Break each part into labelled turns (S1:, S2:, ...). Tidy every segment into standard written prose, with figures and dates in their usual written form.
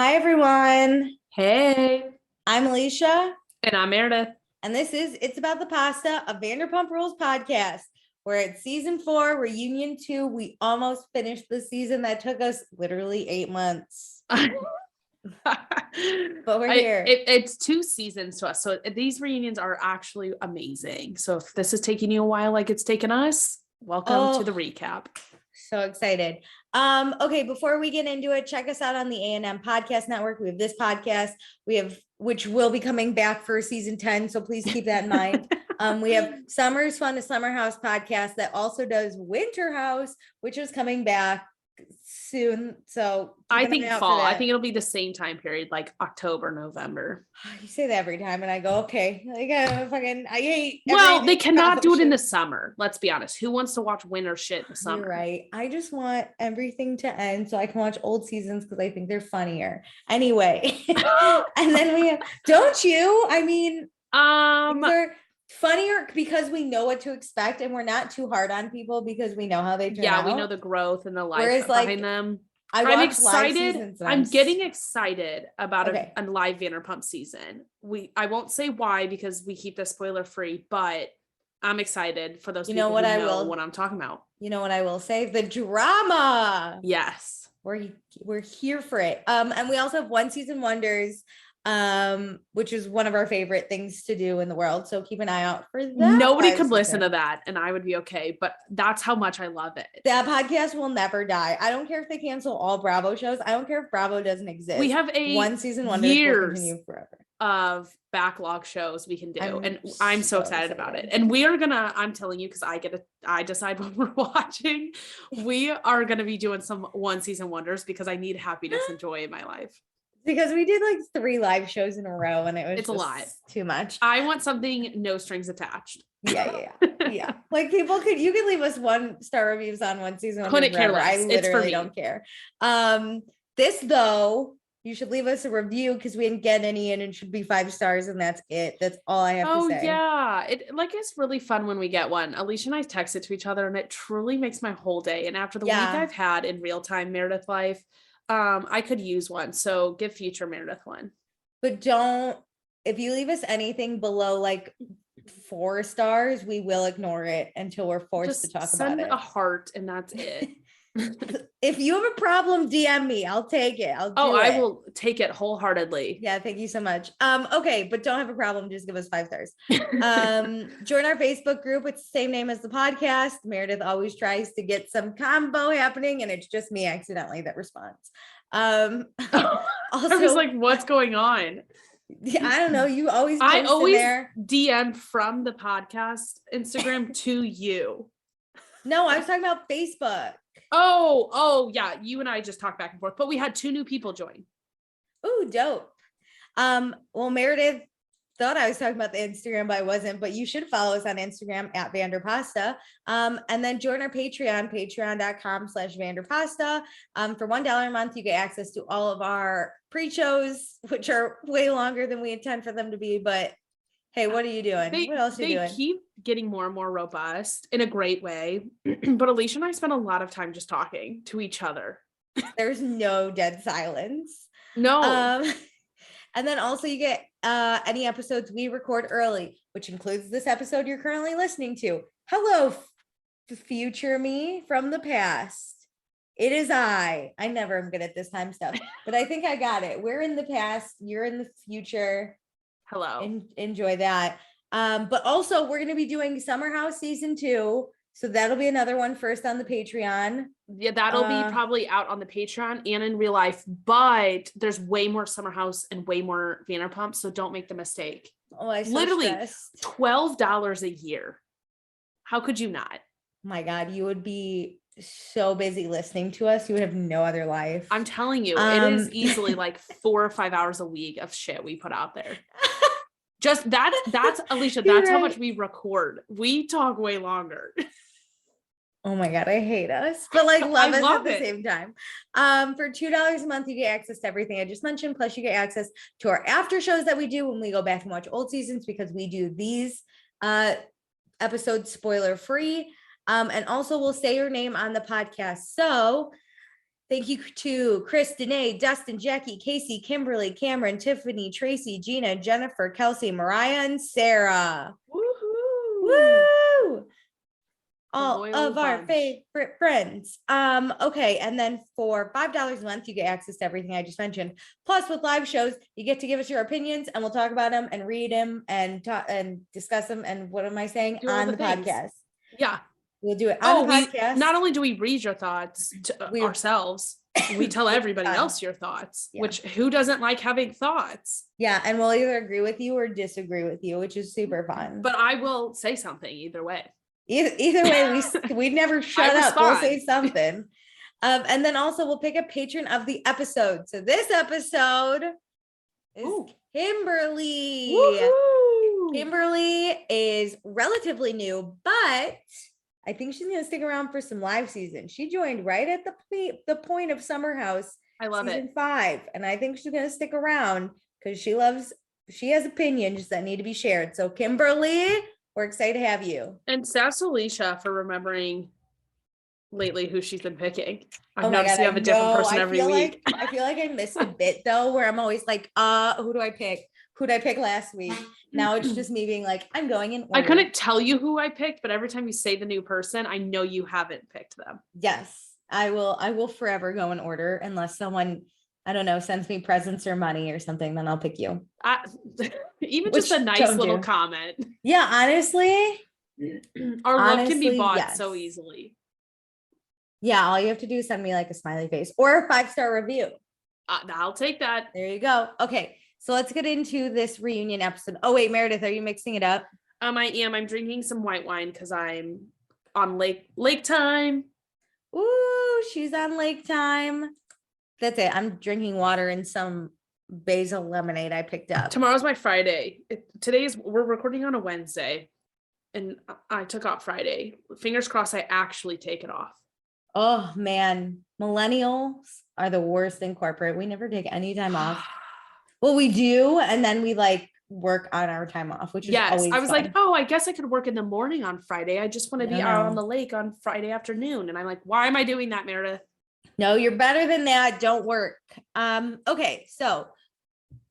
S1: Hi, everyone.
S2: Hey,
S1: I'm Alicia,
S2: and I'm Meredith.
S1: and this is It's About the Pasta, a Vanderpump Rules podcast. We're at season 4, reunion 2. We almost finished the season that took us literally 8 months, but we're here.
S2: It's 2 seasons to us, so these reunions are actually amazing. So if this is taking you a while like it's taken us, welcome to the recap.
S1: So excited. Okay, before we get into it, check us out on the A&M Podcast Network. We have this podcast, which will be coming back for season 10, so please keep that in mind. We have Summer's Fun to Summer House podcast that also does Winter House, which is coming back soon. So
S2: I think fall. I think it'll be the same time period, like October, November.
S1: You say that every time, and I go, okay. Like I hate.
S2: Well, they cannot do it in the summer. Let's be honest. Who wants to watch winter shit in the summer?
S1: You're right. I just want everything to end so I can watch old seasons because I think they're funnier. Anyway, and then we have, don't you? I mean, they're funnier because we know what to expect and we're not too hard on people because we know how they turn out.
S2: We know the growth and the life behind them.
S1: I'm
S2: excited. I'm getting excited about a live Vanderpump season. I won't say why because we keep this spoiler free, but I'm excited for those people who know what I'm talking about.
S1: You know what I will say? The drama.
S2: Yes.
S1: We're here for it. And we also have One Season Wonders, which is one of our favorite things to do in the world. So keep an eye out for that.
S2: Nobody could listen to that and I would be okay, but that's how much I love it.
S1: That podcast will never die. I don't care if they cancel all Bravo shows. I don't care if Bravo doesn't exist.
S2: We have
S1: One Season Wonders will continue forever
S2: of backlog shows we can do. I'm so excited about it. And we are gonna, I'm telling you, because I decide what we're watching. We are gonna be doing some One Season Wonders because I need happiness and joy in my life.
S1: Because we did like 3 live shows in a row and it's a lot too much.
S2: I want something no strings attached.
S1: Yeah. Like you can leave us 1-star reviews on One Season.
S2: Couldn't care less.
S1: I literally don't care. This though, you should leave us a review because we didn't get any and it should be 5 stars and that's it. That's all I have to say. Oh
S2: yeah. It's really fun when we get one. Alicia and I text it to each other and it truly makes my whole day. And after the week I've had in real time Meredith life, I could use one. So give future Meredith one.
S1: But if you leave us anything below like 4 stars, we will ignore it until we're forced to talk about it.
S2: Send a heart and that's it.
S1: If you have a problem, DM me. I'll take it.
S2: I will take it wholeheartedly.
S1: Yeah, thank you so much. Okay, but don't have a problem. Just give us 5 stars. Join our Facebook group. It's the same name as the podcast. Meredith always tries to get some combo happening, and it's just me accidentally that responds. Also,
S2: I was like, what's going on?
S1: Yeah, I don't know. You always
S2: DM from the podcast Instagram to you.
S1: No, I was talking about Facebook.
S2: Oh, yeah. You and I just talked back and forth, but we had 2 new people join.
S1: Ooh, dope. Well, Meredith thought I was talking about the Instagram, but I wasn't. But you should follow us on Instagram at Vanderpasta. And then join our Patreon, patreon.com/Vanderpasta. For $1 a month, you get access to all of our pre-shows, which are way longer than we intend for them to be. But hey, what are you doing? What else are you doing?
S2: They keep getting more and more robust in a great way. But Alicia and I spend a lot of time just talking to each other.
S1: There's no dead silence.
S2: No.
S1: And then also you get any episodes we record early, which includes this episode you're currently listening to. Hello, future me from the past. It is I never am good at this time stuff, but I think I got it. We're in the past. You're in the future.
S2: Hello.
S1: Enjoy that. But also we're going to be doing Summer House season 2. So that'll be another one first on the Patreon.
S2: Yeah, that'll be probably out on the Patreon and in real life, but there's way more Summer House and way more Vanderpump. So don't make the mistake.
S1: Oh, I
S2: literally $12 a year. How could you not?
S1: My God, you would be so busy listening to us. You would have no other life.
S2: I'm telling you, it is easily like 4 or 5 hours a week of shit we put out there. Just that's Alicia, that's how much we record. We talk way longer.
S1: Oh my God, I hate us, but like love us at the same time. For $2 a month, you get access to everything I just mentioned. Plus you get access to our after shows that we do when we go back and watch old seasons, because we do these episodes spoiler free. And also we'll say your name on the podcast. So Thank you to Chris, Danae, Dustin, Jackie, Casey, Kimberly, Cameron, Tiffany, Tracy, Gina, Jennifer, Kelsey, Mariah, and Sarah.
S2: Woohoo!
S1: Woo! All
S2: loyal
S1: of our
S2: bunch.
S1: favorite friends. Okay, and then for $5 a month, you get access to everything I just mentioned. Plus, with live shows, you get to give us your opinions, and we'll talk about them and read them and talk and discuss them. And what am I saying
S2: Do all
S1: on
S2: the
S1: the
S2: things.
S1: podcast?
S2: Yeah.
S1: We'll do it on the podcast.
S2: Not only do we read your thoughts to ourselves, we tell everybody else your thoughts, which who doesn't like having thoughts?
S1: Yeah, and we'll either agree with you or disagree with you, which is super fun.
S2: But I will say something either way.
S1: Either way, we never shut up. We'll say something. And then also we'll pick a patron of the episode. So this episode is Kimberly.
S2: Woo-hoo!
S1: Kimberly is relatively new, but I think she's gonna stick around for some live season. She joined right at the point of Summer House.
S2: I love
S1: season
S2: it.
S1: 5, and I think she's gonna stick around because she has opinions that need to be shared. So Kimberly, we're excited to have you.
S2: And Stassi Alicia for remembering lately who she's been picking. I've
S1: Oh my
S2: noticed
S1: God,
S2: you have a different person every week.
S1: I feel like I missed a bit though, where I'm always like, who do I pick? Who did I pick last week? Now it's just me being like, I'm going in order.
S2: I couldn't tell you who I picked, but every time you say the new person, I know you haven't picked them.
S1: Yes, I will forever go in order unless someone, I don't know, sends me presents or money or something, then I'll pick you.
S2: Even just a nice little comment.
S1: Yeah, honestly.
S2: Our love can be bought so easily.
S1: Yeah, all you have to do is send me like a smiley face or a 5-star review.
S2: I'll take that.
S1: There you go. Okay, so let's get into this reunion episode. Oh wait, Meredith, are you mixing it up?
S2: I am. I'm drinking some white wine because I'm on lake time.
S1: Ooh, she's on lake time. That's it. I'm drinking water and some basil lemonade I picked up.
S2: Tomorrow's my Friday. We're recording on a Wednesday, and I took off Friday. Fingers crossed I actually take it off.
S1: Oh man, millennials are the worst in corporate. We never take any time off. Well, we do, and then we like work on our time off, which is always
S2: I was
S1: fun.
S2: like, oh, I guess I could work in the morning on Friday. I just want to be out on the lake on Friday afternoon. And I'm like, why am I doing that, Meredith?
S1: No, you're better than that. Don't work. Okay, so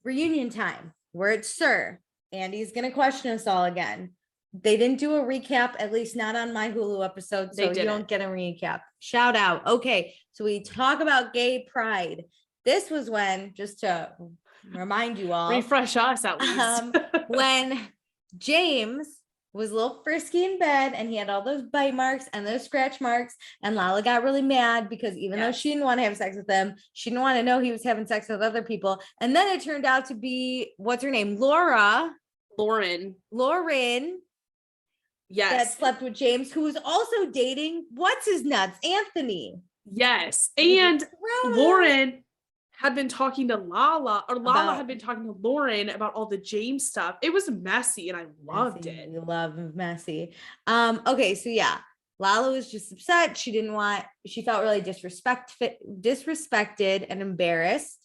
S1: reunion time. We're at Sir. Andy's gonna question us all again. They didn't do a recap, at least not on my Hulu episode, so you don't get a recap. Shout out. Okay, so we talk about gay pride. This was when, just to remind you all,
S2: refresh us at least,
S1: when James was a little frisky in bed and he had all those bite marks and those scratch marks, and Lala got really mad because even though she didn't want to have sex with him, she didn't want to know he was having sex with other people. And then it turned out to be, what's her name? Lauren. Yes. That slept with James, who was also dating what's his nuts, Anthony.
S2: Yes. And Lauren had been talking to Lala had been talking to Lauren about all the James stuff. It was messy and I loved it.
S1: We love messy. Okay, so yeah, Lala was just upset. She felt really disrespected and embarrassed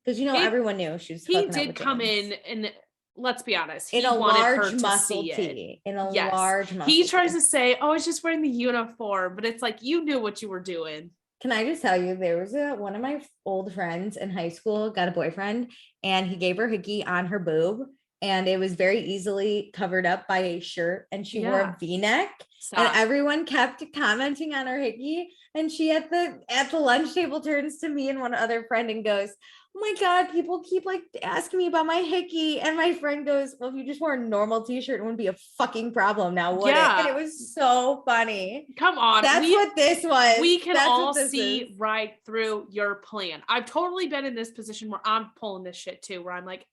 S1: because everyone knew she was.
S2: He did come in and let's be honest,
S1: he wanted her to see it. In a large muscle
S2: He tries to say, oh, I was just wearing the uniform, but it's like, you knew what you were doing.
S1: Can I just tell you, there was one of my old friends in high school got a boyfriend and he gave her hickey on her boob and it was very easily covered up by a shirt and she wore a V-neck. And everyone kept commenting on her hickey, and she at the lunch table turns to me and one other friend and goes, oh my God, people keep like asking me about my hickey. And my friend goes, well, if you just wore a normal t-shirt, it wouldn't be a fucking problem now, would it? And it was so funny.
S2: Come on.
S1: That's what this was.
S2: We can all see right through your plan. I've totally been in this position where I'm pulling this shit too, where I'm like,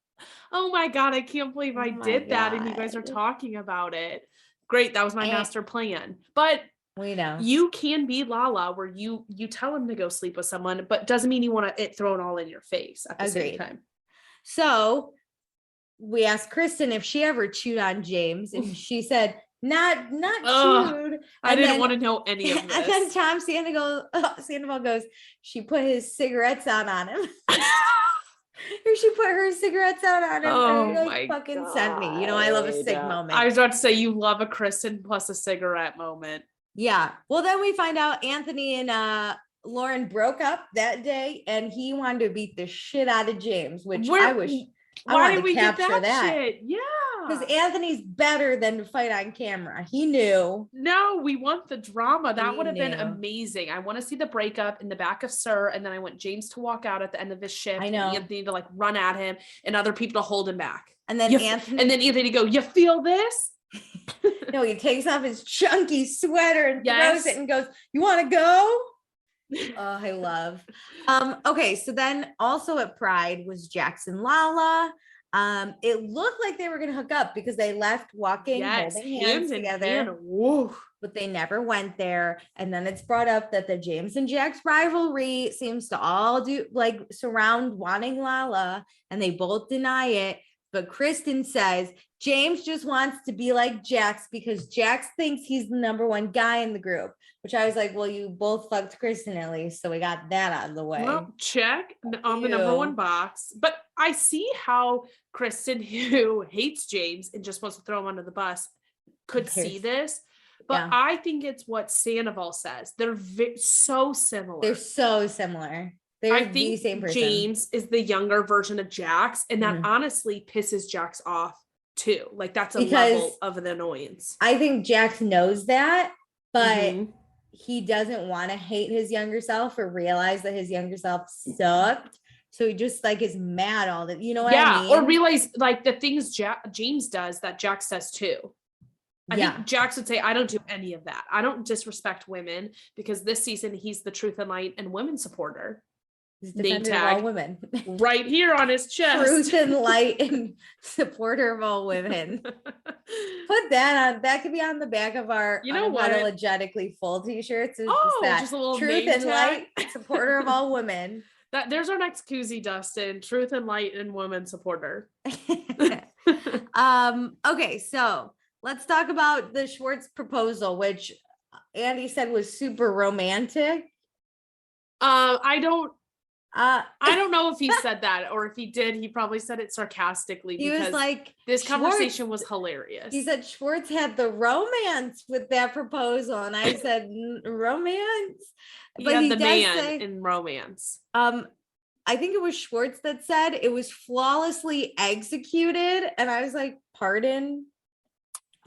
S2: oh my God, I can't believe I did that. And you guys are talking about it. Great. That was my master plan. But
S1: we know
S2: you can be Lala where you tell him to go sleep with someone, but doesn't mean you want it thrown all in your face at the same time.
S1: So we asked Kristen if she ever chewed on James, and she said not chewed.
S2: I didn't want to know any of this.
S1: And then Tom Sandoval goes, she put his cigarettes out on him. Or she put her cigarettes out on him.
S2: Oh my
S1: fucking
S2: God.
S1: Send me. I love a cig moment.
S2: I was about to say you love a Kristen plus a cigarette moment.
S1: Yeah. Well, then we find out Anthony and Lauren broke up that day and he wanted to beat the shit out of James, which I
S2: why
S1: wanted
S2: did we
S1: to
S2: get
S1: capture
S2: that shit? Yeah.
S1: Because Anthony's better than to fight on camera. He knew.
S2: No, we want the drama. That
S1: He
S2: would have been
S1: knew.
S2: amazing. I want to see the breakup in the back of Sir, and then I want James to walk out at the end of his shift.
S1: I know.
S2: And Anthony to like run at him and other people to hold him back.
S1: And then
S2: Anthony to go, you feel this?
S1: No, he takes off his chunky sweater and throws it and goes, you want to go? Oh, I love. Okay, so then also at Pride was Jackson Lala. It looked like they were gonna hook up because they left walking, holding hands together, but they never went there. And then it's brought up that the James and Jax rivalry seems to all surround wanting Lala, and they both deny it. But Kristen says James just wants to be like Jax because Jax thinks he's the number one guy in the group, which I was like, well, you both fucked Kristen at least. So we got that out of the way.
S2: Well, check on the number one box. But I see how Kristen, who hates James and just wants to throw him under the bus, could see this. But I think it's what Sandoval says. They're so similar.
S1: They're so similar. I think the same person.
S2: James is the younger version of Jax, and that honestly pisses Jax off too. Like that's a level of an annoyance.
S1: I think Jax knows that, but he doesn't want to hate his younger self or realize that his younger self sucked. So he just like is mad all that, you know what I mean?
S2: Or realize like the things James does that Jax does too. I think Jax would say, I don't do any of that. I don't disrespect women because this season he's the truth and light and women supporter.
S1: He's defender of all women.
S2: Right here on his chest.
S1: Truth and light and supporter of all women. Put that on. That could be on the back of our unapologetically full t-shirts.
S2: Just a little
S1: truth and light, supporter of all women.
S2: There's our next koozie, Dustin. Truth and light and women supporter.
S1: Okay, so let's talk about the Schwartz proposal, which Andy said was super romantic.
S2: I don't know if he said that, or if he did, he probably said it sarcastically.
S1: He was like,
S2: this conversation was hilarious.
S1: He said Schwartz had the romance with that proposal, and I said romance.
S2: But he does say, in romance.
S1: I think it was Schwartz that said it was flawlessly executed, and I was like, pardon?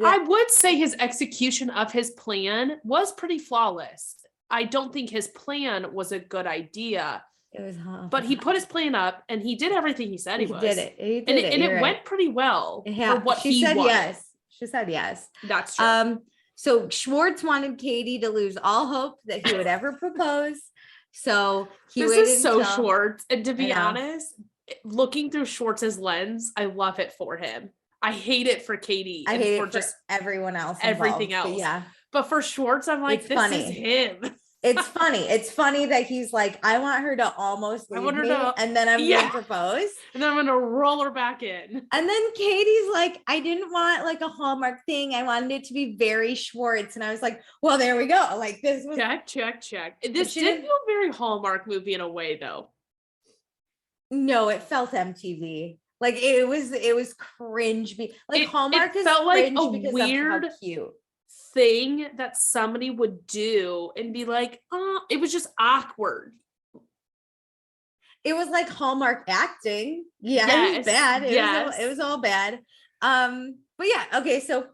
S2: I would say his execution of his plan was pretty flawless. I don't think his plan was a good idea.
S1: It was,
S2: but he put his plan up and he did everything he said he was.
S1: Did it. He did
S2: and it went pretty well for what he wanted.
S1: Yes. She said yes.
S2: That's true.
S1: So Schwartz wanted Katie to lose all hope that he would ever propose. So
S2: this is so Schwartz. And to be honest, looking through Schwartz's lens, I love it for him. I hate it for Katie.
S1: I hate it for just everyone else.
S2: Everything else. But for Schwartz, I'm like, this is him.
S1: It's funny. It's funny that he's like, I want her to almost leave me, and then I'm going to propose.
S2: And then I'm going to roll her back in.
S1: And then Katie's like, I didn't want like a Hallmark thing. I wanted it to be very Schwartz. And I was like, well, there we go. Like this was
S2: check. This did feel very Hallmark movie in a way though.
S1: No, it felt MTV. Like it was cringe. Like Hallmark is
S2: felt like a
S1: because
S2: weird
S1: of how cute
S2: thing that somebody would do and be like, oh, it was just awkward.
S1: It was like Hallmark acting. It was bad. It was all bad. But yeah, okay. So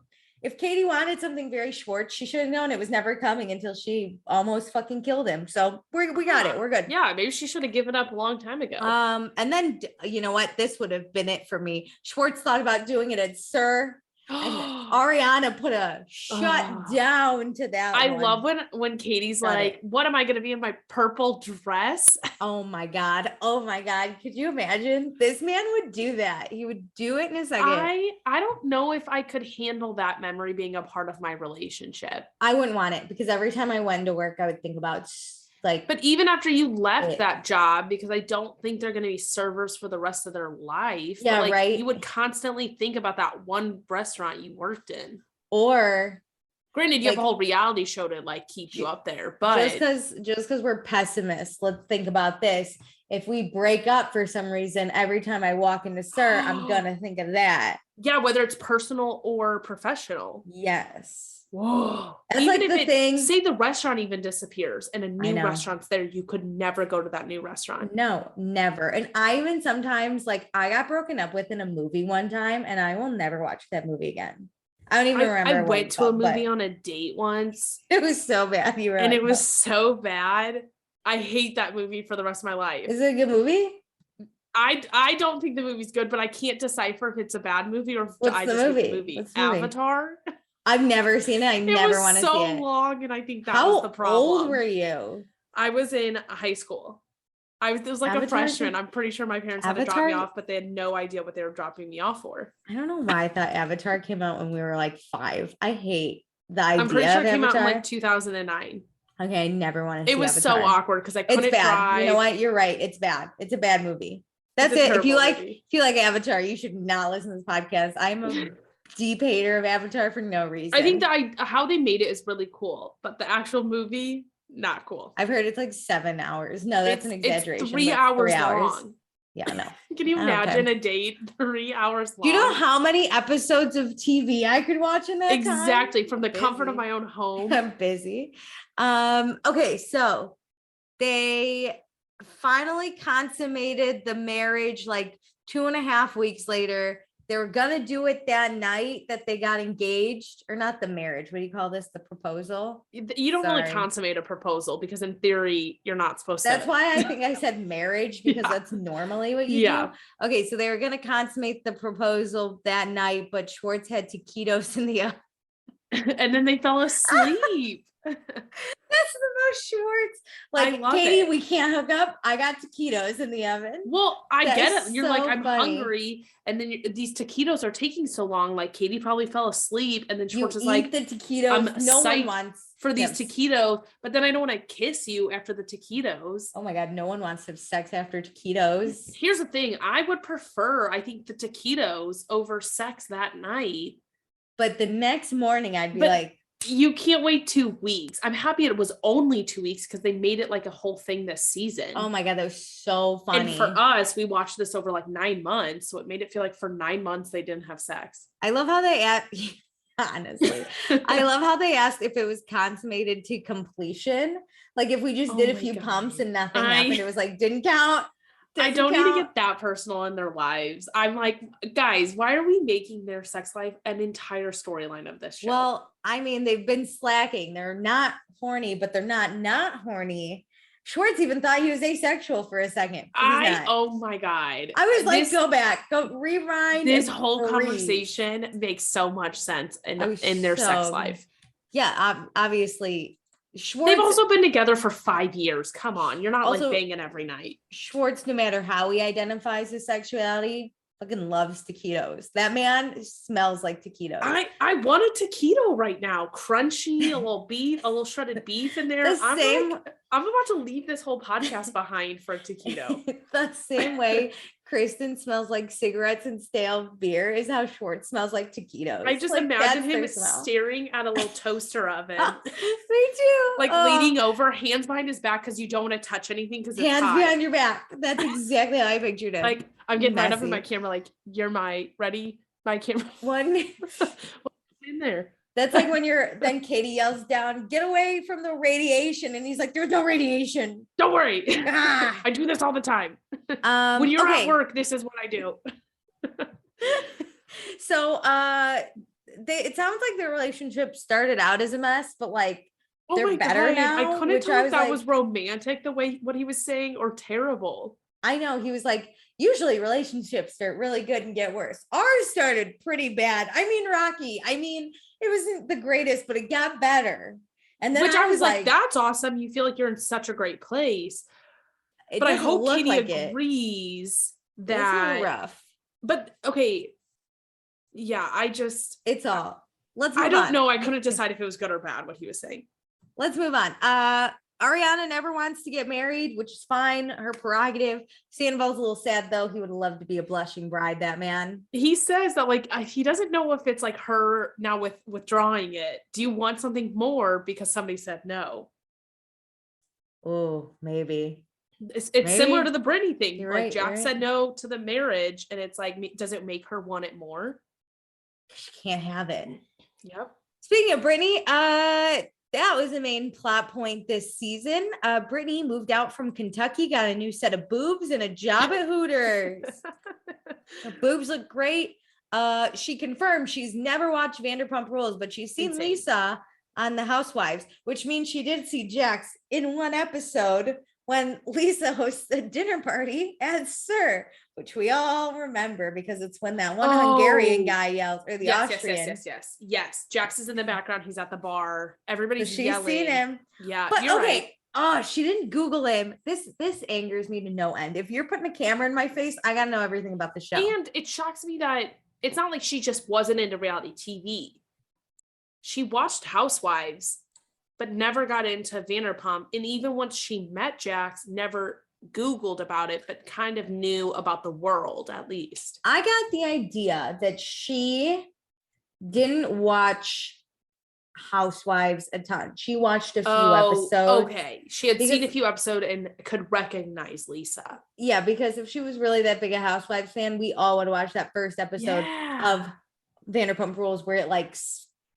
S1: if Katie wanted something very Schwartz, she should have known it was never coming until she almost fucking killed him. So we got it. We're good.
S2: Yeah, maybe she should have given up a long time ago.
S1: And then you know what? This would have been it for me. Schwartz thought about doing it at Sir. And Ariana put a shut down to that.
S2: I love when Katie's like, what am I going to be in my purple dress?
S1: Oh my God. Could you imagine? This man would do that. He would do it in a second.
S2: I don't know if I could handle that memory being a part of my relationship.
S1: I wouldn't want it because every time I went to work, I would think about
S2: but even after you left that job, because I don't think they're going to be servers for the rest of their life.
S1: Yeah,
S2: but
S1: right.
S2: You would constantly think about that one restaurant you worked in.
S1: Or
S2: granted, you have a whole reality show to like keep you up there, but
S1: just because we're pessimists, let's think about this. If we break up for some reason, every time I walk into Sir, I'm gonna think of that.
S2: Yeah, whether it's personal or professional.
S1: Yes.
S2: whoa.
S1: That's
S2: Even
S1: like
S2: if
S1: the thing.
S2: say the restaurant even disappears and a
S1: I
S2: new
S1: know.
S2: restaurant's there, you could never go to that new restaurant.
S1: No, never. And I even sometimes like I got broken up with in a movie one time and I will never watch that movie again. I don't even remember.
S2: I
S1: what
S2: went
S1: it's
S2: to a
S1: called,
S2: movie
S1: but
S2: on a date once
S1: it was so bad. You were
S2: and
S1: like,
S2: it was so bad. I hate that movie for the rest of my life.
S1: is it a good movie?
S2: I don't think the movie's good, but I can't decipher if it's a bad movie or if
S1: What's
S2: I
S1: the
S2: just hate the
S1: movie?
S2: movie.
S1: What's the movie?
S2: Avatar.
S1: I've never seen it. I
S2: It
S1: never want
S2: was
S1: to see
S2: so
S1: it.
S2: long, and I think that
S1: How
S2: was the problem.
S1: old were you?
S2: I was in high school. It was like a
S1: Avatar?
S2: freshman. I'm pretty sure my parents had to drop me
S1: Avatar?
S2: off, but they had no idea what they were dropping me off for.
S1: I don't know why I thought Avatar came out when we were like 5. I hate the idea
S2: I'm pretty sure
S1: of
S2: it came out in
S1: Avatar.
S2: like 2009.
S1: Okay, I never want to see
S2: It was
S1: Avatar.
S2: so awkward because I couldn't
S1: It's bad.
S2: drive.
S1: You know what? You're right. It's bad. It's a bad movie. That's
S2: It's a
S1: it. If you
S2: terrible movie.
S1: if you like Avatar, you should not listen to this podcast. I'm a deep hater of Avatar for no reason.
S2: I think how they made it is really cool, but the actual movie, not cool.
S1: I've heard it's like 7 hours. No, that's an exaggeration.
S2: It's 3
S1: That's
S2: hours
S1: 3 hours.
S2: long.
S1: Yeah, no.
S2: Can you
S1: I don't
S2: imagine
S1: care.
S2: a date 3 hours long?
S1: Do you know how many episodes of TV I could watch in that time?
S2: Exactly, from the
S1: I'm
S2: comfort of
S1: busy.
S2: my own home.
S1: I'm busy. Okay, so they finally consummated the marriage like 2.5 weeks later. They were gonna do it that night that they got engaged, or not the marriage. What do you call this? The proposal?
S2: You don't really
S1: Sorry.
S2: consummate a proposal because in theory you're not supposed to.
S1: That's why I think I said marriage, because
S2: Yeah.
S1: that's normally what you
S2: Yeah.
S1: do. Okay, so they were gonna consummate the proposal that night, but Schwartz had taquitos in the oven.
S2: And then they fell asleep.
S1: That's the most Schwartz. Like,
S2: love
S1: Katie,
S2: it.
S1: we can't hook up. I got taquitos in the oven.
S2: Well, I
S1: That
S2: get
S1: is
S2: it. You're like,
S1: so
S2: I'm
S1: funny.
S2: hungry. And then these taquitos are taking so long. Like Katie probably fell asleep. And then
S1: You
S2: Schwartz is
S1: eat
S2: like,
S1: the taquitos.
S2: I'm
S1: No one
S2: psyched
S1: wants
S2: for these
S1: to have-
S2: taquitos, but then I don't want to kiss you after the taquitos.
S1: Oh my God, no one wants to have sex after taquitos.
S2: Here's the thing. I would prefer, I think, the taquitos over sex that night.
S1: But the next morning, I'd be
S2: But
S1: like,
S2: you can't wait 2 weeks. I'm happy it was only 2 weeks because they made it like a whole thing this season.
S1: oh my God, that was so funny.
S2: And for us, we watched this over like 9 months. So it made it feel like for 9 months they didn't have sex.
S1: I love how they honestly, I love how they asked if it was consummated to completion. Like if we just did
S2: Oh
S1: a
S2: my
S1: few
S2: God.
S1: pumps and nothing happened, it was like, didn't count.
S2: I
S1: Doesn't
S2: don't need to
S1: count.
S2: get that personal in their lives. I'm like, guys, why are we making their sex life an entire storyline of this show?
S1: Well, I mean, they've been slacking. They're not horny, but they're not horny. Schwartz even thought he was asexual for a second. But he's not.
S2: Oh my God.
S1: I was like, go back, go rewind.
S2: This
S1: and
S2: whole
S1: freeze.
S2: conversation makes so much sense
S1: I was
S2: in their sex
S1: so-
S2: life.
S1: Yeah, obviously. Schwartz,
S2: They've also been together for 5 years. Come on. You're not
S1: Also-
S2: like banging every night.
S1: Schwartz, no matter how he identifies his sexuality, fucking loves taquitos. That man smells like taquitos.
S2: I want a taquito right now. Crunchy, a little beef, a little shredded beef in there.
S1: The same-
S2: I'm about to leave this whole podcast behind for a taquito.
S1: The same way Kristen smells like cigarettes and stale beer is how Schwartz smells like taquitos.
S2: I just
S1: Like,
S2: imagine
S1: that's
S2: him
S1: their smell.
S2: staring at a little toaster oven.
S1: Me too.
S2: Like
S1: Oh,
S2: leaning over, hands behind his back because you don't want to touch anything because it's
S1: hands
S2: hot.
S1: behind your back. That's exactly how I pictured it.
S2: Like I'm getting right up in my
S1: Messy.
S2: camera, like you're my ready, my camera.
S1: One.
S2: What's in there?
S1: That's like when then Katie yells down, "Get away from the radiation," and he's like, "There's no radiation."
S2: Don't worry.
S1: Ah.
S2: I do this all the time. When you're
S1: okay.
S2: at work, this is what I do.
S1: So it sounds like their relationship started out as a mess, but like they're
S2: my
S1: better now,
S2: I couldn't
S1: which
S2: tell
S1: I
S2: if
S1: was
S2: that
S1: like-
S2: was romantic the way what he was saying or terrible.
S1: I know he was like, usually relationships start really good and get worse. Ours started pretty bad. I mean, rocky. I mean, it wasn't the greatest, but it got better. And then
S2: Which I was like, that's awesome. You feel like you're in such a great place.
S1: it
S2: But I
S1: doesn't
S2: hope
S1: look
S2: Katie
S1: like it.
S2: agrees
S1: It's a little
S2: that.
S1: rough.
S2: But okay. Yeah,
S1: It's all. Let's move
S2: I don't
S1: on.
S2: know. I couldn't decide if it was good or bad what he was saying.
S1: Let's move on. Ariana never wants to get married, which is fine, her prerogative. Sandoval's a little sad though. He would have loved to be a blushing bride, that man.
S2: He says that like he doesn't know if it's like her now with withdrawing it. Do you want something more because somebody said no?
S1: Oh, maybe.
S2: It's
S1: Maybe.
S2: similar to the Brittany thing.
S1: You're
S2: Like
S1: right,
S2: Jack
S1: you're
S2: said
S1: right.
S2: no to the marriage, and it's like, does it make her want it more?
S1: She can't have it.
S2: Yep.
S1: Speaking of Brittany, that was the main plot point this season. Brittany moved out from Kentucky, got a new set of boobs and a job at Hooters. Her boobs look great. She confirmed she's never watched Vanderpump Rules, but she's seen Lisa on The Housewives, which means she did see Jax in one episode when Lisa hosts a dinner party at Sir, which we all remember because it's when that one Hungarian guy yells, or the Austrian.
S2: Yes. Jax is in the background. He's at the bar. Everybody's
S1: she's
S2: yelling.
S1: Seen him.
S2: Yeah,
S1: but
S2: you're
S1: okay.
S2: Right.
S1: Oh, she didn't Google him. This angers me to no end. If you're putting a camera in my face, I gotta know everything about the show.
S2: And it shocks me that it's not like she just wasn't into reality TV. She watched Housewives, but never got into Vanderpump. And even once she met Jax, never Googled about it, but kind of knew about the world at least.
S1: I got the idea that she didn't watch Housewives a ton. She watched a few episodes.
S2: Okay. She had seen a few episodes and could recognize Lisa.
S1: Yeah, because if she was really that big a Housewives fan, we all would watch that first episode of Vanderpump Rules where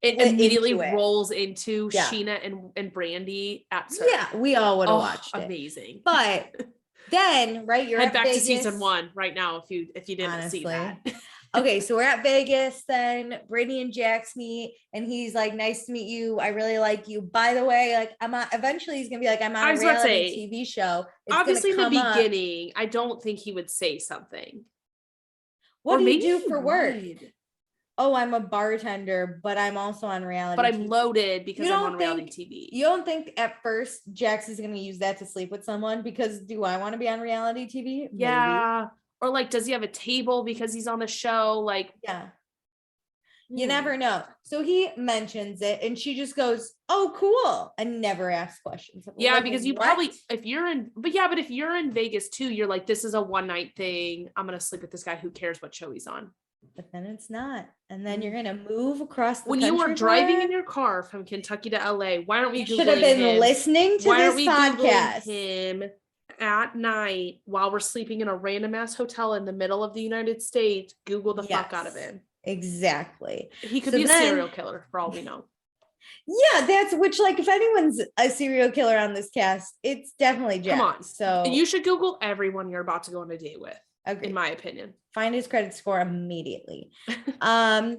S1: it immediately rolls into Sheena and Brandy at Sir. Yeah, we all would have watched it.
S2: Amazing.
S1: But then, right, you're
S2: head back
S1: Vegas.
S2: To season 1 right now if you didn't see that.
S1: Okay, so we're at Vegas, then Brittany and Jax meet, and he's like, nice to meet you. I really like you. By the way, like eventually he's gonna be like, I'm on a reality TV show. It's
S2: obviously in the beginning, I don't think he would say something.
S1: What do you do for work? Oh, I'm a bartender, but I'm also on reality.
S2: But I'm loaded because I'm on reality TV.
S1: You don't think at first Jax is going to use that to sleep with someone? Because do I want to be on reality TV?
S2: Yeah. Maybe. Or like, does he have a table because he's on the show? Like,
S1: yeah. You never know. So he mentions it and she just goes, oh, cool. And never asks questions.
S2: Yeah, like, because you probably, if you're in Vegas too, you're like, this is a one night thing. I'm going to sleep with this guy. Who cares what show he's on?
S1: But then it's not. And then you're going to move across the country.
S2: When you were driving in your car from Kentucky to LA, why aren't we
S1: should have been listening to this podcast?
S2: Him at night while we're sleeping in a random ass hotel in the middle of the United States. Google the fuck out of him.
S1: Exactly.
S2: He could be a serial killer for all we know.
S1: Yeah, that's like if anyone's a serial killer on this cast, it's definitely Jax.
S2: Come on.
S1: So
S2: you should Google everyone you're about to go on a date with.
S1: Okay.
S2: In my opinion.
S1: Find his credit score immediately. So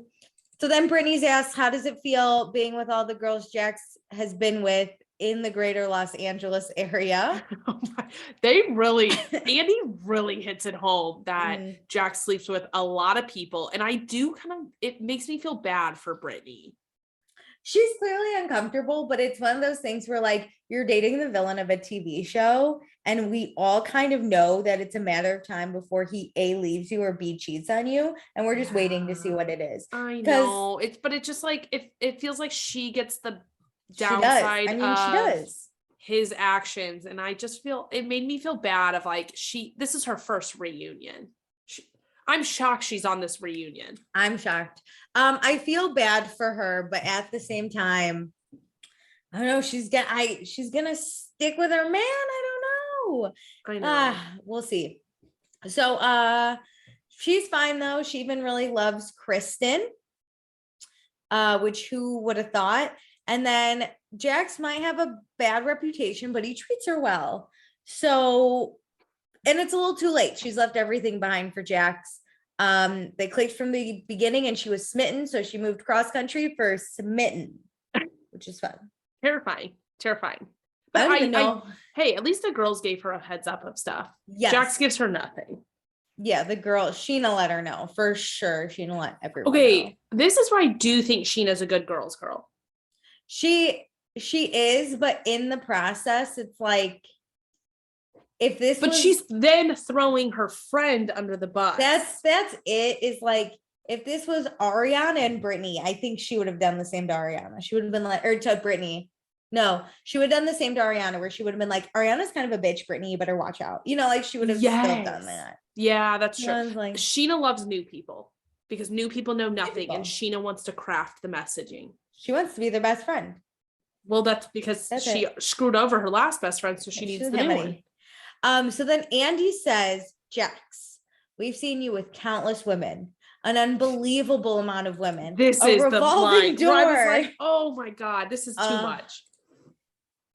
S1: then Brittany's asked, how does it feel being with all the girls Jax has been with in the greater Los Angeles area?
S2: Andy really hits it home that Jax sleeps with a lot of people. And it makes me feel bad for Brittany.
S1: She's clearly uncomfortable, but it's one of those things where like you're dating the villain of a TV show and we all kind of know that it's a matter of time before he A, leaves you, or B, cheats on you. And we're just waiting to see what it is.
S2: I know. It's just like, it feels like she gets the downside
S1: she does.
S2: His actions. And I just feel, it made me feel bad of like, this is her first reunion. I'm shocked she's on this reunion. I'm shocked.
S1: I feel bad for her, but at the same time, I don't know. She's gonna stick with her man. I don't know. We'll see. So she's fine though. She even really loves Kristen, which who would have thought? And then Jax might have a bad reputation, but he treats her well. So, and it's a little too late. She's left everything behind for Jax. They clicked from the beginning and she was smitten. So she moved cross country for smitten, which is fun.
S2: Terrifying.
S1: But I don't even know.
S2: Hey, at least the girls gave her a heads up of stuff.
S1: Yes.
S2: Jax gives her nothing.
S1: Yeah, the girl, Sheena let her know for sure. Sheena let everyone know.
S2: This is where I do think Sheena's a good girl's girl.
S1: She is, but in the process, it's like,
S2: but she's then throwing her friend under the bus.
S1: That's it. Is like, if this was Ariana and Brittany, I think she would have done the same to Ariana. She would have been like, or to Brittany. No, she would have done the same to Ariana, where she would have been like, Ariana's kind of a bitch, Brittany, you better watch out. You know, like she would have still done that.
S2: Yeah, that's true.
S1: Like,
S2: Sheena loves new people because new people know nothing, and Sheena wants to craft the messaging.
S1: She wants to be their best friend.
S2: Well, that's because she screwed over her last best friend, so she needs the new one.
S1: So then Andy says, Jax, we've seen you with countless women. an unbelievable amount of women.
S2: This
S1: a
S2: is the
S1: revolving
S2: line
S1: door.
S2: where I was like, oh my God, this is too much.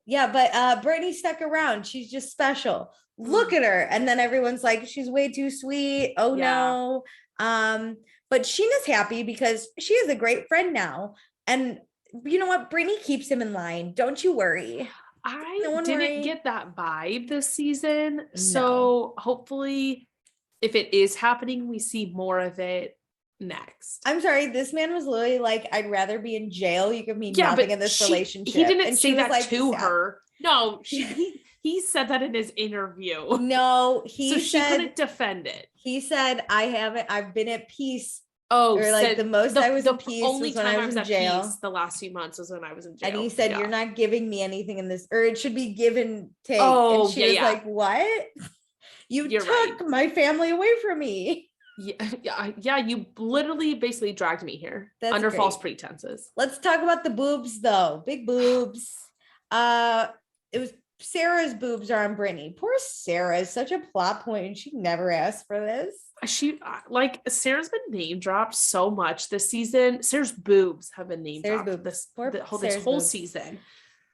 S1: Yeah, but Brittany stuck around. She's just special. Look at her. And then everyone's like, she's way too sweet. Oh no. But Sheena's happy because she is a great friend now. And you know what? Brittany keeps him in line. Don't you worry.
S2: I didn't get that vibe this season. So hopefully if it is happening, we see more of it next.
S1: I'm sorry, this man was literally like, I'd rather be in jail. You give me nothing in this relationship.
S2: He didn't say that like, to her. No, he said that in his interview.
S1: No, he
S2: she couldn't defend it.
S1: He said, I've been at peace.
S2: Oh,
S1: or like the most I was at peace
S2: only
S1: was when
S2: time
S1: I was in jail.
S2: Peace the last few months was when I was in jail.
S1: And he said, you're not giving me anything in this, or it should be give and take.
S2: Oh,
S1: and she was like, what? You're took my family away from me.
S2: Yeah, you literally basically dragged me here. That's under great. False pretenses.
S1: Let's talk about the boobs though. Big boobs. It was Sarah's boobs are on Brittany. Poor Sarah is such a plot point and she never asked for this.
S2: She Sarah's been name dropped so much this season. Sarah's boobs have been name dropped this whole season.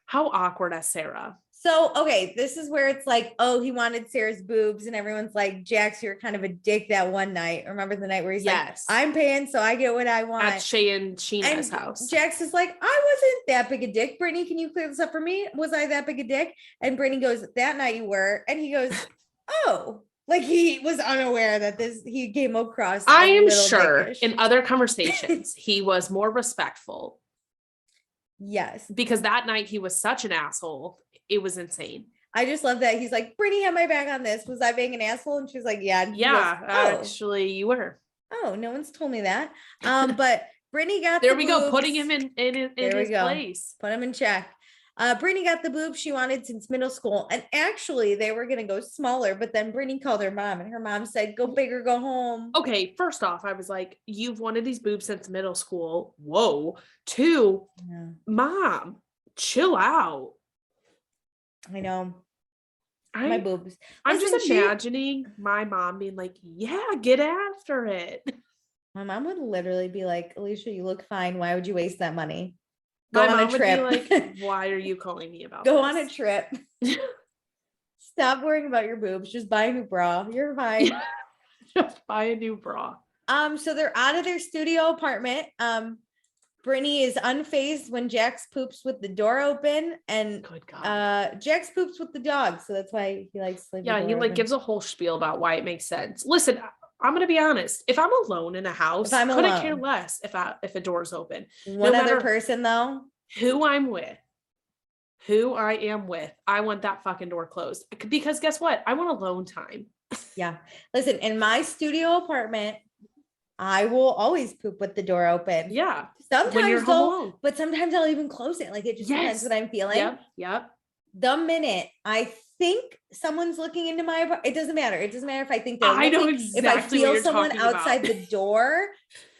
S2: How awkward as Sarah.
S1: So, okay, this is where it's like, oh, he wanted Sarah's boobs and everyone's like, Jax, you're kind of a dick that one night. Remember the night where he's like, I'm paying, so I get what I want.
S2: At Shay and Sheena's house.
S1: Jax is like, I wasn't that big a dick. Brittany, can you clear this up for me? Was I that big a dick? And Brittany goes, that night you were. And he goes, oh. Like he was unaware that he came across.
S2: I am sure dickish. In other conversations, he was more respectful.
S1: Yes.
S2: Because that night he was such an asshole. It was insane.
S1: I just love that. He's like, Brittany had my back on this. Was I being an asshole? And she's like, yeah.
S2: Yeah, actually you were.
S1: Oh, no one's told me that. But Brittany got
S2: there we go, putting him in his place.
S1: Put him in check. Brittany got the boobs she wanted since middle school. And actually they were going to go smaller, but then Brittany called her mom and her mom said, go big or go home.
S2: Okay. First off, I was like, you've wanted these boobs since middle school. Whoa. 2, Mom, chill out.
S1: I know. My boobs.
S2: I'm just imagining my mom being like, yeah, get after it.
S1: My mom would literally be like, Alicia, you look fine. Why would you waste that money?
S2: Go on a trip. Would be like, why are you calling me about
S1: Go
S2: this?
S1: on a trip. Stop worrying about your boobs. Just buy a new bra. You're fine.
S2: Just buy a new bra.
S1: So they're out of their studio apartment. Brittany is unfazed when Jax poops with the door open, and
S2: good God.
S1: Jax poops with the dog, so that's why he likes to leave
S2: the door he open. Gives a whole spiel about why it makes sense. Listen, I'm gonna be honest. If I'm alone in a house, I couldn't care less if a door's open.
S1: One other person though,
S2: who I am with, I want that fucking door closed because guess what? I want alone time.
S1: Yeah. Listen, in my studio apartment, I will always poop with the door open.
S2: Yeah.
S1: Sometimes but sometimes I'll even close it. Like it just depends what I'm feeling.
S2: Yep.
S1: The minute I think someone's looking into my apartment, it doesn't matter. It doesn't matter if I think they're
S2: I know exactly
S1: if I feel someone outside
S2: about.
S1: the door,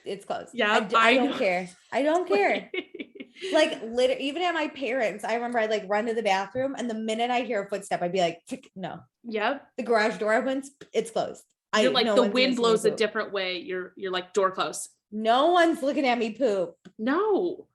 S1: it's closed.
S2: Yeah.
S1: I don't care. I don't care. Like literally, even at my parents, I remember I'd like run to the bathroom and the minute I hear a footstep, I'd be like, no.
S2: Yep.
S1: The garage door opens, it's closed.
S2: You're like the wind blows a different way. You're like door closed.
S1: No one's looking at me poop.
S2: No.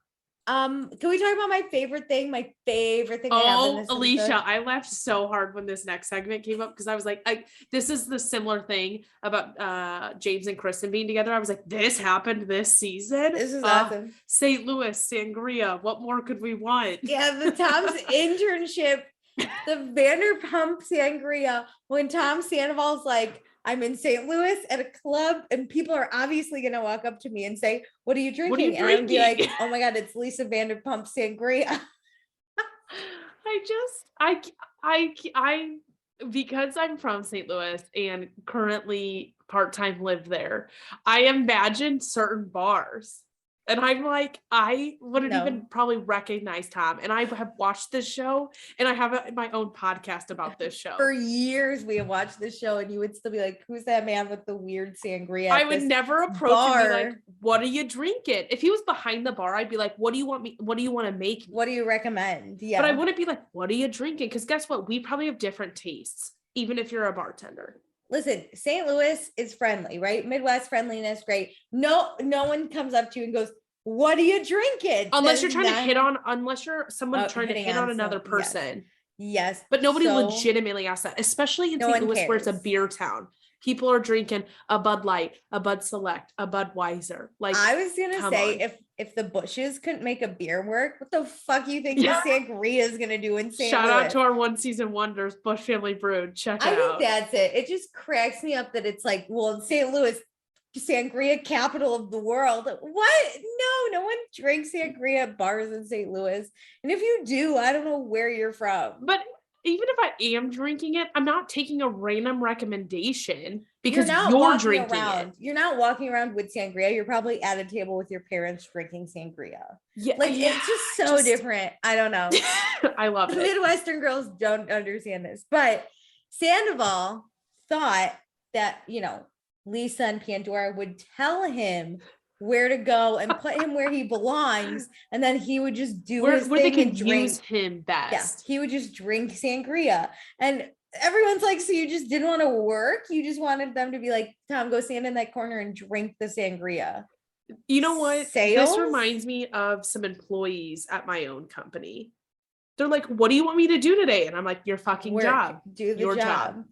S1: Can we talk about my favorite thing? My favorite thing.
S2: Oh, Alicia, I laughed so hard when this next segment came up because I was like, this is the similar thing about James and Kristen being together. I was like, this happened this season.
S1: This is awesome.
S2: St. Louis sangria. What more could we want?
S1: Yeah, the Tom's internship, the Vanderpump sangria. When Tom Sandoval's like, I'm in St. Louis at a club and people are obviously going to walk up to me and say, what are you drinking? And I'm be like, oh my God, it's Lisa Vanderpump sangria.
S2: I because I'm from St. Louis and currently part-time live there, I imagine certain bars. And I'm like, I wouldn't even probably recognize Tom. And I have watched this show and I have my own podcast about this show.
S1: For years we have watched this show and you would still be like, who's that man with the weird sangria?
S2: I would never approach him and be like, what are you drinking? If he was behind the bar, I'd be like, what do you want to make?
S1: What do you recommend? Yeah.
S2: But I wouldn't be like, what are you drinking? Because guess what? We probably have different tastes, even if you're a bartender.
S1: listen, St. Louis is friendly, right? Midwest friendliness, great. No one comes up to you and goes, what are you drinking?
S2: Unless you're trying to hit on, unless you're someone trying to
S1: hitting
S2: hit on another
S1: yes.
S2: person.
S1: Yes.
S2: But nobody legitimately asks that, especially in St. Louis where it's a beer town. People are drinking a Bud Light, a Bud Select, a Budweiser. Like,
S1: I was gonna say, if the Bushes couldn't make a beer work, what the fuck you think the sangria is gonna do in St.
S2: Shout
S1: Louis?
S2: out to our one season wonders, Bush Family Brewed. Check it out.
S1: I think that's it. It just cracks me up that it's like, well, in St. Louis, sangria capital of the world. What? No one drinks sangria at bars in St. Louis. And if you do, I don't know where you're from.
S2: But even if I am drinking it, I'm not taking a random recommendation because you're drinking it.
S1: You're not walking around with sangria. You're probably at a table with your parents drinking sangria. Yeah, it's just so different. I don't know.
S2: I love it.
S1: Midwestern girls don't understand this, but Sandoval thought that, Lisa and Pandora would tell him where to go and put him where he belongs, and then he would just do his
S2: where
S1: thing
S2: they
S1: and
S2: can
S1: drink.
S2: use him best.
S1: Yeah, he would just drink sangria, and everyone's like, so you just didn't want to work? You just wanted them to be like, Tom, go stand in that corner and drink the sangria.
S2: You know what?
S1: Sales?
S2: This reminds me of some employees at my own company. They're like, what do you want me to do today? And I'm like, your fucking job.
S1: Do the job.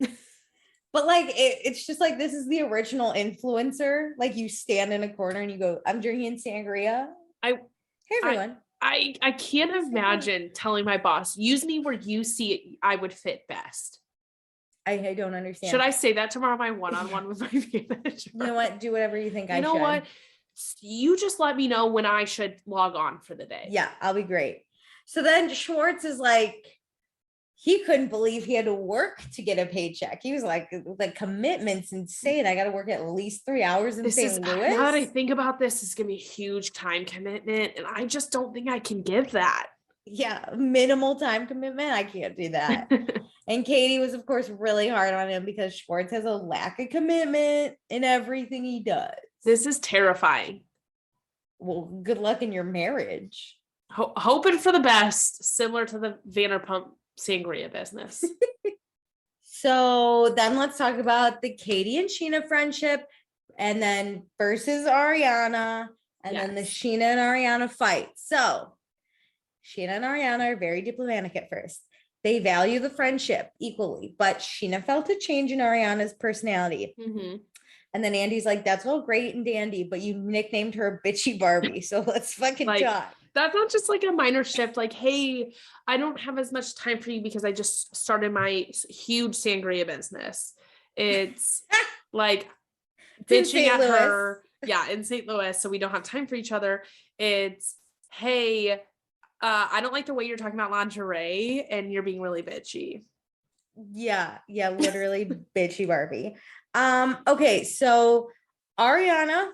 S1: But like, it's just like, this is the original influencer. Like, you stand in a corner and you go, I'm drinking sangria. Hey, everyone.
S2: I can't imagine telling my boss, use me where you see it, I would fit best.
S1: I don't understand.
S2: Should I say that tomorrow, my one-on-one with my manager?
S1: You know what? Do whatever you think I should.
S2: You know what? You just let me know when I should log on for the day.
S1: Yeah, I'll be great. So then Schwartz is like, he couldn't believe he had to work to get a paycheck. He was like, the commitment's insane. I got to work at least 3 hours in St. Louis.
S2: Now that I think about this, it's going to be a huge time commitment. And I just don't think I can give that.
S1: Yeah, minimal time commitment. I can't do that. And Katie was, of course, really hard on him because Schwartz has a lack of commitment in everything he does.
S2: This is terrifying.
S1: Well, good luck in your marriage.
S2: Hoping for the best, similar to the Vanderpump sangria business.
S1: So then let's talk about the Katie and Scheana friendship, and then versus Ariana, and then the Scheana and Ariana fight. So Scheana and Ariana are very diplomatic at first. They value the friendship equally, but Scheana felt a change in Ariana's personality. Mm-hmm. And then Andy's like, that's all great and dandy, but you nicknamed her Bitchy Barbie. So let's fucking talk.
S2: That's not just like a minor shift. Like, hey, I don't have as much time for you because I just started my huge sangria business. It's like bitching at her. Yeah, in St. Louis. So we don't have time for each other. It's, hey, I don't like the way you're talking about lingerie and you're being really bitchy.
S1: Yeah, literally bitchy Barbie. Okay, so Ariana,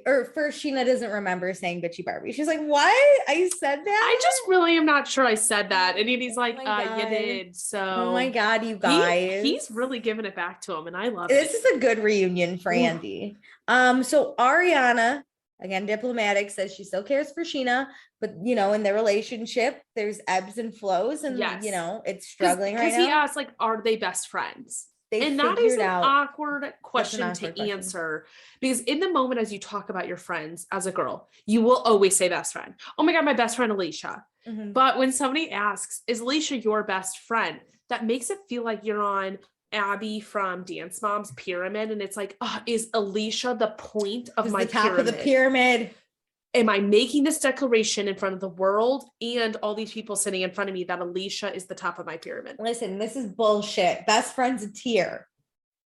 S1: or first Scheana doesn't remember saying bitchy Barbie. She's like, what? I said that?
S2: I just really am not sure I said that. And he's like, you did. So
S1: oh my God, you guys.
S2: He's really giving it back to him. And I love it.
S1: This is a good reunion for Andy. So Ariana, again, diplomatic, says she still cares for Scheana, but in their relationship, there's ebbs and flows, and it's struggling right now.
S2: Because he asked, like, are they best friends? And that is an awkward question to answer, because in the moment, as you talk about your friends as a girl, you will always say best friend. Oh my God, my best friend, Alicia. Mm-hmm. But when somebody asks, is Alicia your best friend? That makes it feel like you're on Abby from Dance Moms pyramid. And it's like, is Alicia the point of my
S1: top
S2: pyramid?
S1: Of the pyramid?
S2: Am I making this declaration in front of the world and all these people sitting in front of me that Alicia is the top of my pyramid?
S1: Listen, this is bullshit. Best friend's a tier.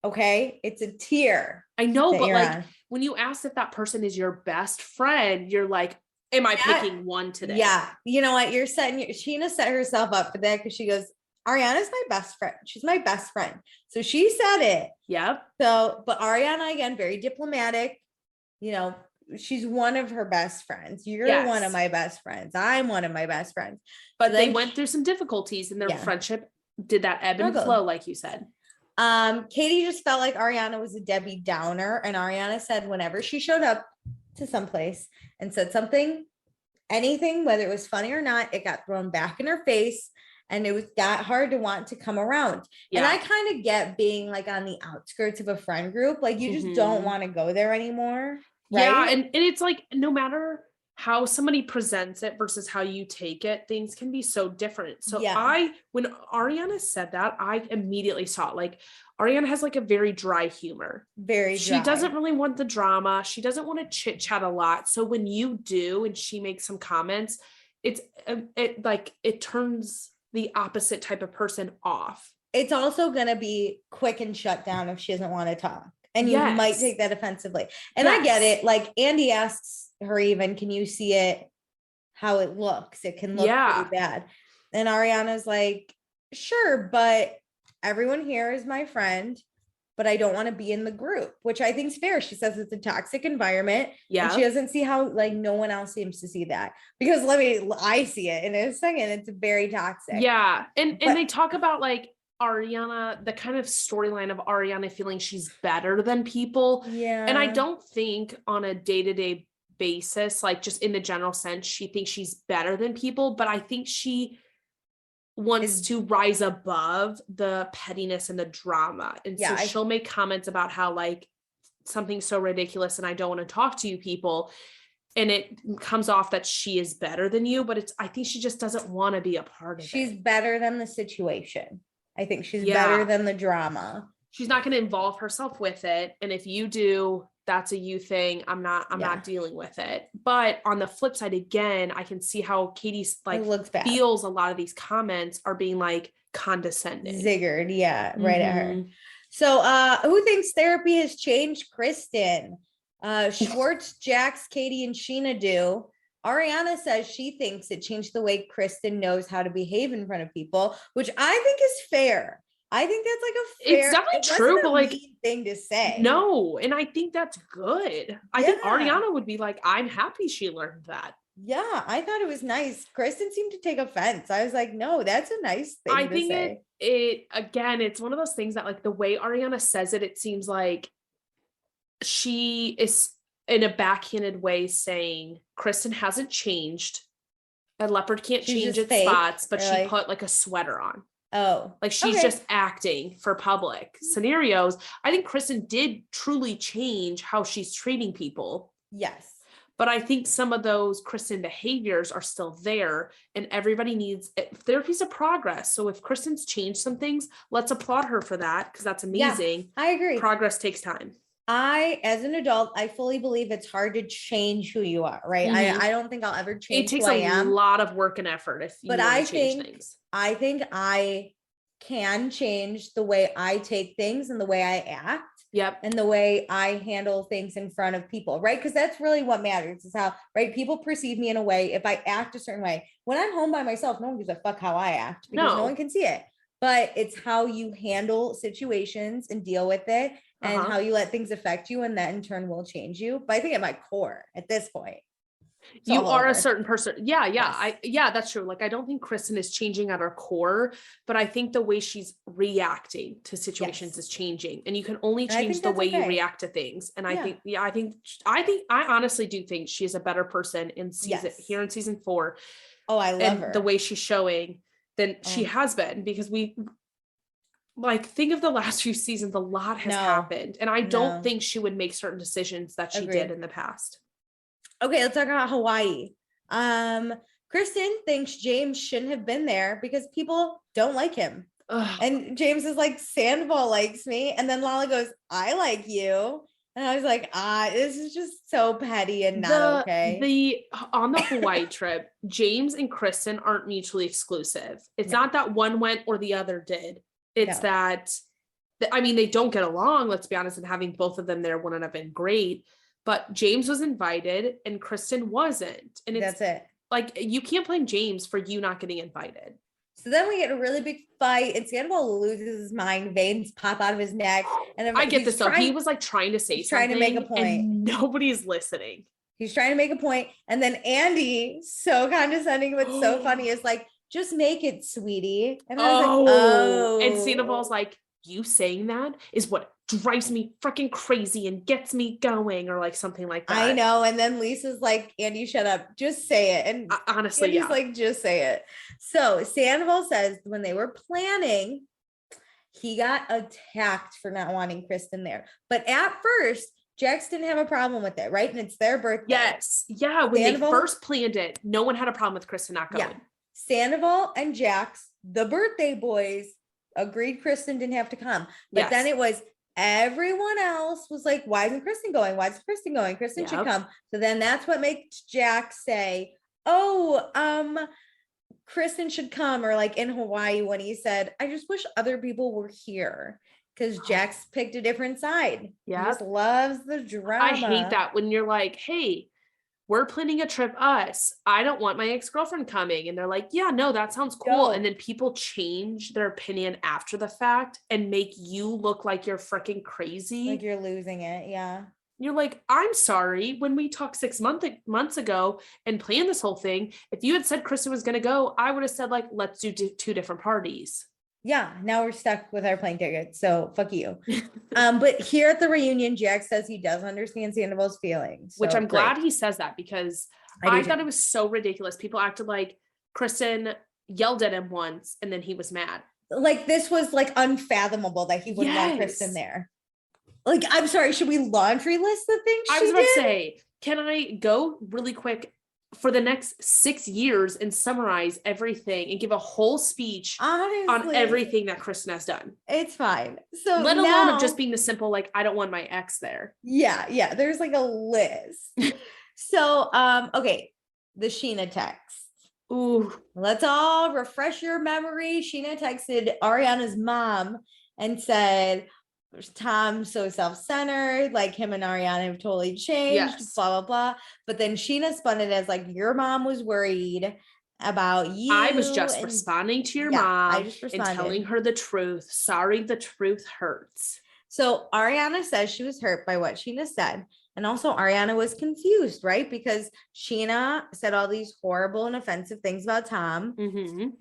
S1: Okay? It's a tier.
S2: I know, but like when you ask if that person is your best friend, you're like, am I picking one today?
S1: Yeah. You know what? Scheana set herself up for that because she goes, Ariana's my best friend. She's my best friend. So she said it.
S2: Yep.
S1: So, but Ariana, again, very diplomatic, she's one of her best friends. You're one of my best friends. I'm one of my best friends.
S2: But so they went through some difficulties and their friendship did that ebb and flow, like you said.
S1: Katie just felt like Ariana was a Debbie Downer. And Ariana said whenever she showed up to someplace and said something, anything, whether it was funny or not, it got thrown back in her face. and it was that hard to want to come around. And
S2: Yeah.
S1: I kind of get being like on the outskirts of a friend group. Like you just don't want to go there anymore. Right.
S2: Yeah. And it's like, no matter how somebody presents it versus how you take it, things can be so different. So when Ariana said that, I immediately saw it. Like Ariana has like a very dry humor.
S1: Very dry.
S2: She doesn't really want the drama. She doesn't want to chit chat a lot. So when you do, and she makes some comments, it turns the opposite type of person off.
S1: It's also going to be quick and shut down if she doesn't want to talk. And you might take that offensively. And I get it. Like Andy asks her even, can you see it, how it looks? It can look pretty bad. And Ariana's like, sure, but everyone here is my friend, but I don't want to be in the group, which I think is fair. She says it's a toxic environment. Yeah. And she doesn't see how like no one else seems to see that, because I see it in a second. It's very toxic.
S2: Yeah. And they talk about like Ariana, the kind of storyline of Ariana feeling she's better than people.
S1: Yeah.
S2: And I don't think on a day-to-day basis, like just in the general sense, she thinks she's better than people, but I think she wants to rise above the pettiness and the drama. And so she'll make comments about how like something's so ridiculous and I don't want to talk to you people. And it comes off that she is better than you, but I think she just doesn't want to be a part of it.
S1: She's better than the situation. I think she's better than the drama.
S2: She's not going to involve herself with it. And if you do, that's a you thing. I'm not dealing with it. But on the flip side, again, I can see how Katie's like feels a lot of these comments are being like condescending.
S1: Ziggered. Yeah. Right at her. So who thinks therapy has changed Kristen? Schwartz, Jax, Katie, and Sheena do. Ariana says she thinks it changed the way Kristen knows how to behave in front of people, which I think is fair. I think that's like a fair,
S2: it's definitely true, but like
S1: thing to say.
S2: No, and I think that's good. I think Ariana would be like, I'm happy she learned that.
S1: Yeah, I thought it was nice. Kristen seemed to take offense. I was like, no, that's a nice thing to say.
S2: it again, it's one of those things that like the way Ariana says it, it seems like she is in a backhanded way saying Kristen hasn't changed. A leopard can't change its spots, but she put like a sweater on.
S1: Oh,
S2: like she's just acting for public scenarios. I think Kristen did truly change how she's treating people.
S1: Yes.
S2: But I think some of those Kristen behaviors are still there, and everybody needs therapy's a progress. So if Kristen's changed some things, let's applaud her for that, because that's amazing.
S1: Yeah, I agree.
S2: Progress takes time.
S1: As an adult, I fully believe it's hard to change who you are, right? Mm-hmm. I don't think I'll ever change.
S2: It takes a lot of work and effort if you want to change things.
S1: I think I can change the way I take things and the way I act.
S2: Yep.
S1: And the way I handle things in front of people, right? Because that's really what matters, is how, right, people perceive me in a way. If I act a certain way, when I'm home by myself, no one gives a fuck how I act, because no one can see it. But it's how you handle situations and deal with it, and how you let things affect you, and that in turn will change you. But I think at my core, at this point,
S2: you are a certain person. Yeah. Yes. That's true. Like, I don't think Kristen is changing at her core, but I think the way she's reacting to situations is changing, and you can only change the way you react to things. And I think, I honestly do think she is a better person in season here in season 4.
S1: Oh, I love her.
S2: The way she's showing than she has been, because we like think of the last few seasons, a lot has happened. And I don't think she would make certain decisions that she did in the past.
S1: Okay, let's talk about Hawaii. Kristen thinks James shouldn't have been there because people don't like him. Ugh. And James is like, Sandoval likes me. And then Lala goes, I like you. And I was like, this is just so petty and not okay.
S2: On the Hawaii trip, James and Kristen aren't mutually exclusive. It's not that one went or the other did. It's that, I mean, they don't get along, let's be honest, and having both of them there wouldn't have been great. But James was invited and Kristen wasn't. And that's it. Like, you can't blame James for you not getting invited.
S1: So then we get a really big fight, and Sandoval loses his mind. Veins pop out of his neck. And
S2: I get this though. He was like trying to say something,
S1: trying to make a point,
S2: and nobody's listening.
S1: He's trying to make a point, and then Andy, so condescending but so funny, is like, "Just make it, sweetie." And I was like, "Oh."
S2: And Sandoval's like, you saying that is what drives me freaking crazy and gets me going, or like something like that.
S1: I know. And then Lisa's like, Andy, shut up. Just say it. And
S2: honestly,
S1: Andy's like, just say it. So Sandoval says when they were planning, he got attacked for not wanting Kristen there. But at first, Jax didn't have a problem with it, right? And it's their birthday.
S2: Yes. Yeah. When Sandoval, they first planned it, no one had a problem with Kristen not going. Yeah.
S1: Sandoval and Jax, the birthday boys, agreed Kristen didn't have to come. But then it was everyone else was like, why isn't Kristen going? Why isn't Kristen going? Kristen should come. So then that's what makes Jax say, Kristen should come, or like in Hawaii when he said, I just wish other people were here, because Jax picked a different side. Yeah. He just loves the drama.
S2: I hate that when you're like, hey, we're planning a trip, I don't want my ex-girlfriend coming. And they're like, yeah, no, that sounds cool. And then people change their opinion after the fact and make you look like you're freaking crazy.
S1: Like you're losing it. Yeah.
S2: You're like, I'm sorry. When we talked 6 months ago and planned this whole thing, if you had said Kristen was going to go, I would have said like, let's do 2 different parties.
S1: Yeah. Now we're stuck with our plane tickets. So fuck you. But here at the reunion, Jax says he does understand Sandoval's feelings.
S2: Which I'm glad he says that, because I thought it was so ridiculous. People acted like Kristen yelled at him once and then he was mad.
S1: Like this was like unfathomable that he wouldn't want Kristen there. Like, I'm sorry, should we laundry list the things she did?
S2: I was about to say, can I go really quick for the next 6 years and summarize everything and give a whole speech on everything that Kristen has done?
S1: It's fine. So
S2: let alone of just being the simple, like, I don't want my ex there.
S1: Yeah. There's like a list. So, okay. The Sheena text.
S2: Ooh.
S1: Let's all refresh your memory. Sheena texted Ariana's mom and said, Tom's so self-centered, like him and Ariana have totally changed, blah, blah, blah. But then Sheena spun it as like, your mom was worried about you.
S2: I was just responding to your mom and telling her the truth. Sorry, the truth hurts.
S1: So Ariana says she was hurt by what Sheena said. And also Ariana was confused, right? Because Sheena said all these horrible and offensive things about Tom,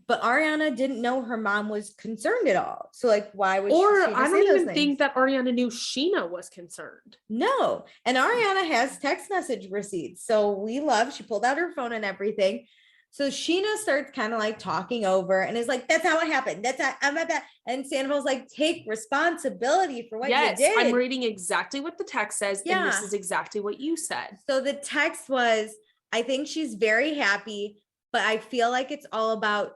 S1: but Ariana didn't know her mom was concerned at all. So like, why would Sheena
S2: I
S1: say
S2: don't
S1: those
S2: even
S1: things?
S2: think that Ariana knew Sheena was concerned.
S1: No. And Ariana has text message receipts. So she pulled out her phone and everything. So Sheena starts kind of like talking over and is like, that's how it happened. That's how I'm at that. And Sandoval's like, take responsibility for what you did.
S2: I'm reading exactly what the text says. And this is exactly what you said.
S1: So the text was, I think she's very happy, but I feel like it's about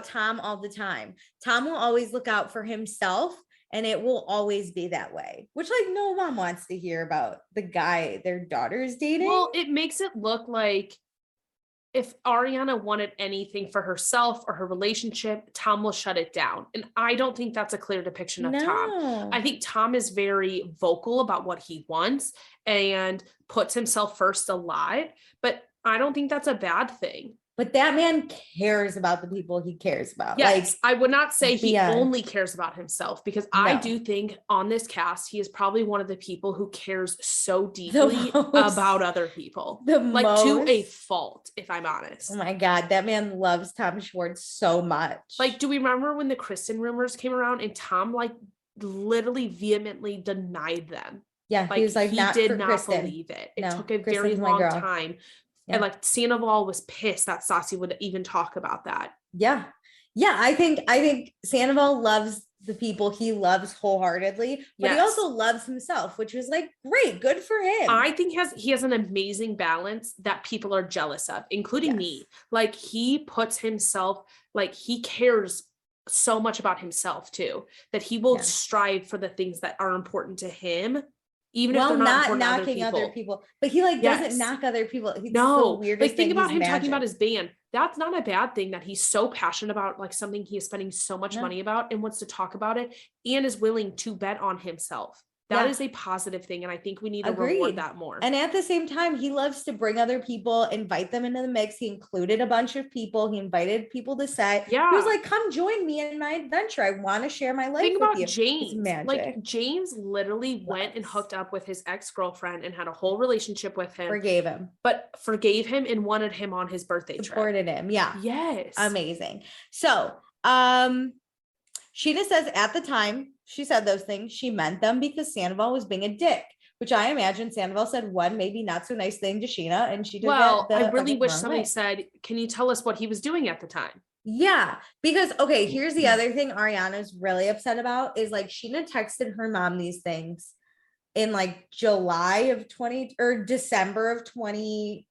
S1: Tom all the time. Tom will always look out for himself, and it will always be that way, which like no mom wants to hear about the guy their daughter is dating.
S2: Well, it makes it look like if Ariana wanted anything for herself or her relationship, Tom will shut it down. And I don't think that's a clear depiction of Tom. I think Tom is very vocal about what he wants and puts himself first a lot, but I don't think that's a bad thing.
S1: But that man cares about the people he cares about.
S2: Yes, I would not say he only cares about himself, because I do think on this cast, he is probably one of the people who cares so deeply about other people. To a fault, if I'm honest.
S1: Oh my God, that man loves Tom Schwartz so much.
S2: Like, do we remember when the Kristen rumors came around and Tom like literally vehemently denied them?
S1: Yeah,
S2: like, he was like, he did not believe it. It took a very long time. Yeah. And like Sandoval was pissed that Stassi would even talk about that.
S1: Yeah. I think Sandoval loves the people he loves wholeheartedly, but he also loves himself, which was like, great, good for him.
S2: I think he has an amazing balance that people are jealous of, including me. Like, he puts himself, like, he cares so much about himself too, that he will strive for the things that are important to him. Even if they're not knocking other people,
S1: but he like doesn't knock other people. No,
S2: like think about him talking about his band. That's not a bad thing, that he's so passionate about like something he is spending so much money about and wants to talk about it and is willing to bet on himself. That is a positive thing. And I think we need to reward that more.
S1: And at the same time, he loves to bring other people, invite them into the mix. He included a bunch of people. He invited people to set. Yeah. He was like, come join me in my adventure. I want to share my life with you. Think about
S2: James. Like, James literally went and hooked up with his ex-girlfriend and had a whole relationship with him.
S1: Forgave him
S2: and wanted him on his birthday trip.
S1: Supported him. Yeah.
S2: Yes.
S1: Amazing. So, Sheena says at the time she said those things, she meant them because Sandoval was being a dick, which I imagine Sandoval said one maybe not so nice thing to Sheena, and she took
S2: I really wish somebody said, can you tell us what he was doing at the time?
S1: Yeah, because okay, here's the other thing Ariana's really upset about is like Sheena texted her mom these things in like July of 20 or December of 20.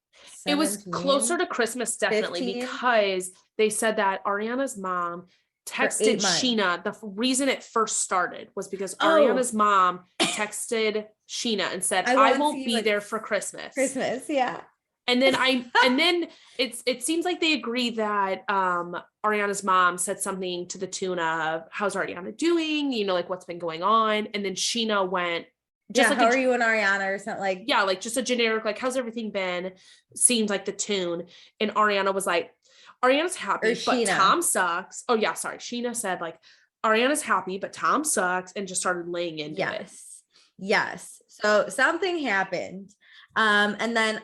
S2: It was closer to Christmas, definitely, 15? Because they said that Ariana's mom texted Sheena. The reason it first started was because Ariana's mom texted Sheena and said, I won't be there for Christmas.
S1: Yeah.
S2: And then it seems like they agree that Ariana's mom said something to the tune of, how's Ariana doing? You know, like what's been going on? And then Sheena went,
S1: just like how are you and Ariana or something like,
S2: yeah, like just a generic, like, how's everything been? Seems like the tune. And Ariana was like, Ariana's happy, but Tom sucks. Oh yeah, sorry. Sheena said like, Ariana's happy, but Tom sucks, and just started laying into it.
S1: Yes. So something happened. And then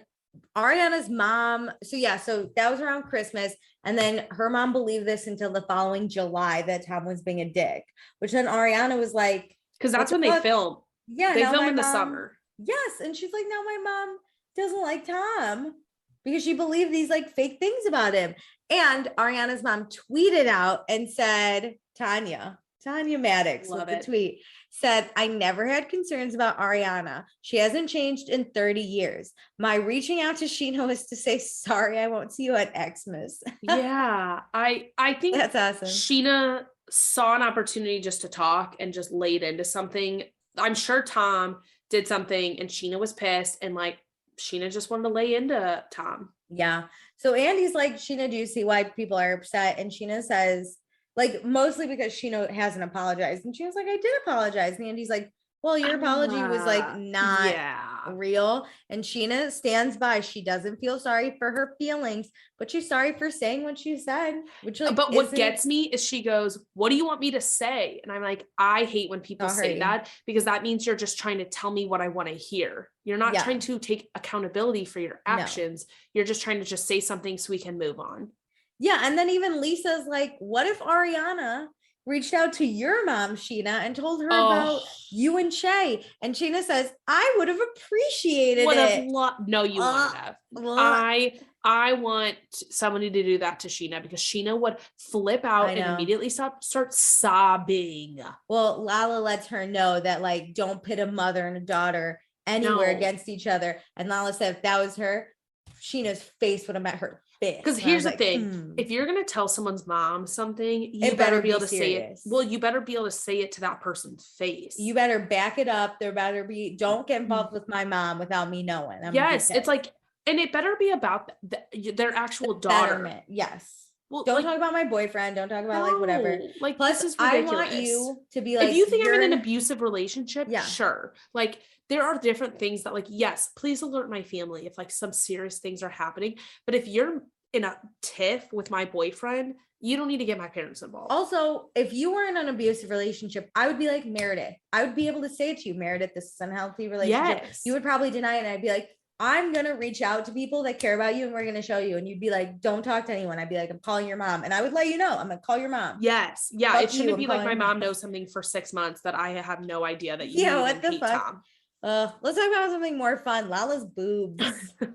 S1: Ariana's mom, so that was around Christmas, and then her mom believed this until the following July that Tom was being a dick, which then Ariana was like,
S2: because that's when they film.
S1: Yeah,
S2: they film in the summer.
S1: Yes, and she's like, now my mom doesn't like Tom because she believed these like fake things about him. And Ariana's mom tweeted out and said, Tanya Maddox with the tweet said, I never had concerns about Ariana. She hasn't changed in 30 years. My reaching out to Sheena was to say, sorry, I won't see you at Xmas.
S2: Yeah, I think
S1: that's awesome.
S2: Sheena saw an opportunity just to talk and just laid into something. I'm sure Tom did something and Sheena was pissed, and like Sheena just wanted to lay into Tom.
S1: Yeah. So Andy's like, Sheena, do you see why people are upset? And Sheena says, like, mostly because Sheena hasn't apologized. And she was like, I did apologize. And Andy's like, well, your apology was like not real. And Sheena stands by. She doesn't feel sorry for her feelings, but she's sorry for saying what she said. Which, like,
S2: but what gets me is she goes, what do you want me to say? And I'm like, I hate when people say that, because that means you're just trying to tell me what I want to hear. You're not trying to take accountability for your actions. No. You're just trying to just say something so we can move on.
S1: Yeah. And then even Lisa's like, what if Ariana reached out to your mom, Sheena, and told her about you and Shay? And Sheena says, I would have appreciated it.
S2: No, you wouldn't have. I want somebody to do that to Sheena, because Sheena would flip out and immediately start sobbing.
S1: Well, Lala lets her know that, like, don't pit a mother and a daughter anywhere against each other. And Lala said if that was her, Sheena's face would have met her.
S2: Because here's the thing, if you're going to tell someone's mom something, you better be able to say it. Well, you better be able to say it to that person's face.
S1: You better back it up. There better be, don't get involved with my mom without me knowing.
S2: Yes. It's like, and it better be about their actual daughter.
S1: Betterment. Yes. Well, don't talk about my boyfriend. Don't talk about like whatever.
S2: Like, plus, this is ridiculous.
S1: I want you to be like,
S2: if you think I'm in an abusive relationship, sure. Like, there are different things that, like, yes, please alert my family if like some serious things are happening. But if you're in a tiff with my boyfriend, you don't need to get my parents involved.
S1: Also, if you were in an abusive relationship, I would be like, Meredith, I would be able to say it to you, Meredith, this is an unhealthy relationship. Yes. You would probably deny it. And I'd be like, I'm going to reach out to people that care about you and we're going to show you. And you'd be like, don't talk to anyone. I'd be like, I'm calling your mom. And I would let you know, I'm going to call your mom.
S2: Yes. Yeah. Fuck, it shouldn't be like my mom knows something for 6 months that I have no idea that you know what the fuck. Tom.
S1: Let's talk about something more fun. Lala's boobs.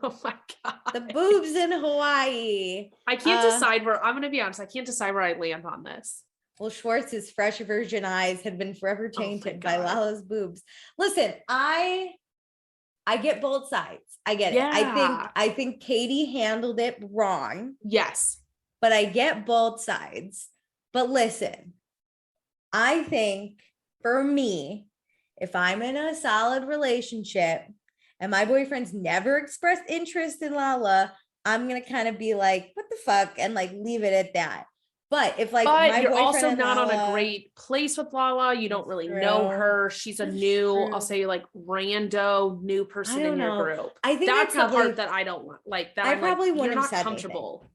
S2: Oh my God.
S1: The boobs in Hawaii.
S2: I can't decide where, I'm going to be honest, I can't decide where I land on this.
S1: Well, Schwartz's fresh virgin eyes had been forever tainted by Lala's boobs. Listen, I get both sides. I get it. I think Katie handled it wrong.
S2: Yes.
S1: But I get both sides. But listen, I think for me, if I'm in a solid relationship and my boyfriend's never expressed interest in Lala, I'm going to kind of be like, what the fuck? And like, leave it at that. But if like, my
S2: you're
S1: boyfriend
S2: also not
S1: Lala,
S2: on a great place with Lala. You don't really know her. She's a new, I'll say like rando new person in your group.
S1: I think
S2: that's the part that I don't want. Like that.
S1: I probably wouldn't have
S2: said
S1: comfortable. Anything.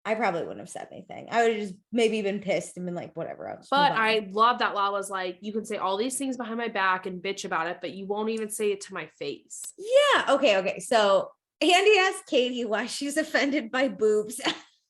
S1: I probably wouldn't have said anything. I would have just maybe been pissed and been like, whatever.
S2: But I love that Lala's like, you can say all these things behind my back and bitch about it, but you won't even say it to my face.
S1: Yeah. Okay. So Andy asked Katie why she's offended by boobs.